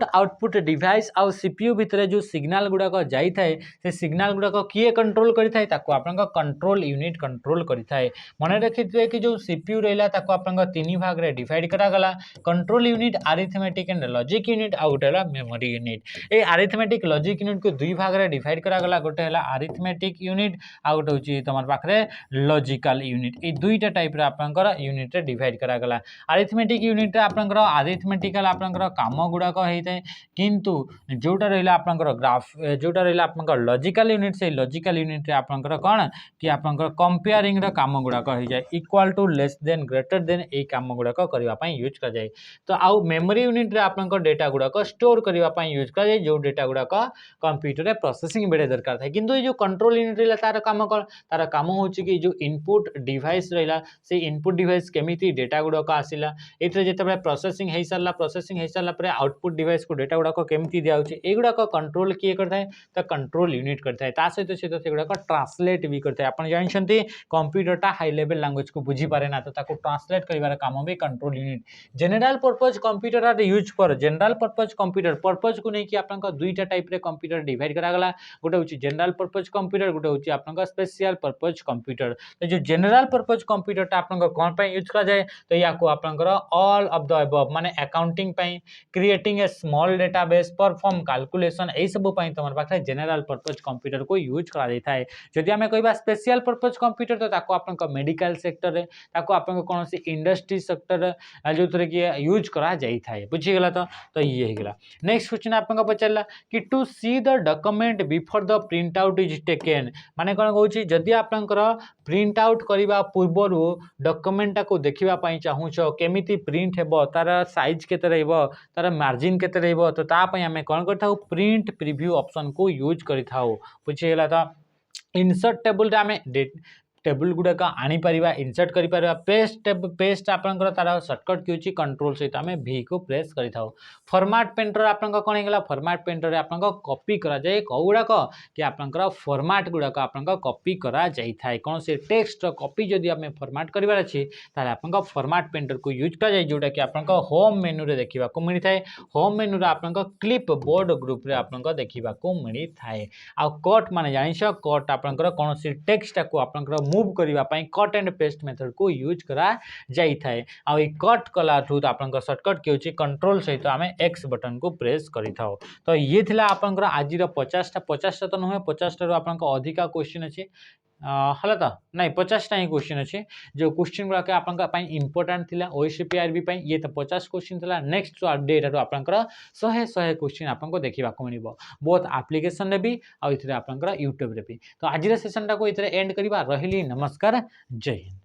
output device आ सीपीयू भितर जो सिग्नल गुडा को जाई थाए से सिग्नल गुडा को किए कंट्रोल करि थाए ताको आपन कंट्रोल यूनिट कंट्रोल करि थाए मने रखिथे कि जो सीपीयू रहला ताको आपन तीन भाग रे डिवाइड करा गला control unit arithmetic and logic unit आ गोटेला मेमोरी यूनिट ए अरिथमेटिक लॉजिक यूनिट को दुई भाग रे डिवाइड करा गला गोटे हला अरिथमेटिक यूनिट आ गोटे होची तमर पाखरे लॉजिकल यूनिट ए दुईटा टाइप रे आपनकर यूनिट रे डिवाइड करा गला अरिथमेटिक यूनिट रे आपनकर अरिथमेटिकल आपनकर काम गुडा को हेइते किंतु जोटा रहला आपनकर ग्राफ जोटा रहला आपनकर लॉजिकल यूनिट से लॉजिकल यूनिट रे आपनकर कोन कि आपनकर कंपेयरिंग रे काम गुडा को हे जाय equal to less than greater than ए काम गुडा को करबा पई यूज कर जाय तो आउ मेमोरी यूनिट रे आपनकर डेटा गुडा को स्टोर करबा पई यूज कर जाय जो डेटा गुडा को कंप्यूटर रे प्रोसेसिंग बेडे दरकार था किंतु ये जो कंट्रोल यूनिट रहला तार काम कोन तार काम होची कि जो इनपुट डिवाइस रहला से इनपुट डिवाइस केमिति डेटा गुडा को आसिला एथरे जेते प्रोसेसिंग हे सारला पर आउटपुट डिवाइस को डेटा गुडा को केमिति दिया होची एगुडा को कंट्रोल किए करता है तो कंट्रोल यूनिट करता है ता सहित सेगुडा को ट्रांसलेट भी करता है आपण जानछंती कंप्यूटर टा हाई लेवल लैंग्वेज को बुझी पारे ना तो ताको ट्रांसलेट करिवार काम भी control unit general purpose computer are use for general purpose computer purpose को नहीं कि आपन का दुईटा टाइप रे कंप्यूटर डिवाइड करा गला गोटे होची जनरल पर्पस कंप्यूटर गोटे होची आपन का स्पेशल पर्पस कंप्यूटर तो जो जनरल पर्पस कंप्यूटर टा आपन का कोन पे यूज करा जाय तो या को आपन का ऑल ऑफ द अबव माने अकाउंटिंग पे creating a small database perform calculation ए सब पे तमर पाखे जनरल पर्पस कंप्यूटर को यूज करा जाय थाए जदि हमें कहबा स्पेशल पर्पस कंप्यूटर तो ताको आपन का मेडिकल सेक्टर रे ताको आपन का कोनोसी इंडस्ट्री सेक्टर जो तरह की यूज करा जाय थाए बुझी गेला तो ये हे गेला नेक्स्ट क्वेश्चन आपन का पचला कि to see the document before the print out is taken माने कोन कहूची जदि आपन प्रिंट आउट करबा पूर्व डॉक्यूमेंट को देखिबा पई चाहूछ केमिति प्रिंट हेबो तार साइज केते रहबो तार मार्जिन केते रहबो तो ता पई हमें कोन करथाउ प्रिंट प्रीव्यू ऑप्शन को यूज करिथाउ बुझी गेला तो इंसर्ट टेबल रे हमें टेबल गुडा का आनी परिबा इंसर्ट करि परिबा पेस्ट आपनकर तार शॉर्टकट की होची कंट्रोल सहित हमें भी को प्रेस करि थाउ फॉर्मेट पेंटर आपनका कोन हेगला फॉर्मेट पेंटर रे आपनका कॉपी करा जाय कोगुडा को कि आपनकर फॉर्मेट गुडा का आपनका कॉपी करा जाय थाय कोन से टेक्स्ट कॉपी जदी हमें फॉर्मेट करिवार अछि ताले आपनका फॉर्मेट पेंटर को यूज करा जाय जोटा कि आपनका होम मेनू रे देखिबा को मिलि थाय होम मेनू रे आपनका क्लिप बोर्ड ग्रुप रे आपनका देखिबा को मिलि थाय आ कट माने जानिछ कट आपनकर कोन से टेक्स्ट को आपनकर मूव करबा पई कट एंड पेस्ट मेथड को यूज करा जाई थाए आ ए कट कला थ्रू आपन शॉर्टकट के होची कंट्रोल सहित आमे एक्स बटन को प्रेस करि थाओ। तो ये थिला आपन आज 50 तो नुहे 50 रो आपन अधिका क्वेश्चन अछि हला तो नहीं 50 ही क्वेश्चन अच्छे जो क्वेश्चन गुड़ाक आप इंपोर्टाट थी ओएसपीआरबी ये तो 50 क्वेश्चन थी नेक्स्ट डे आप 100 क्वेश्चन आपको देखा मिल बोथ आप्लिकेसन भी आउ यूट्यूब भी। तो आज सेसन टाक एंड करवा रही नमस्कार जय हिंद।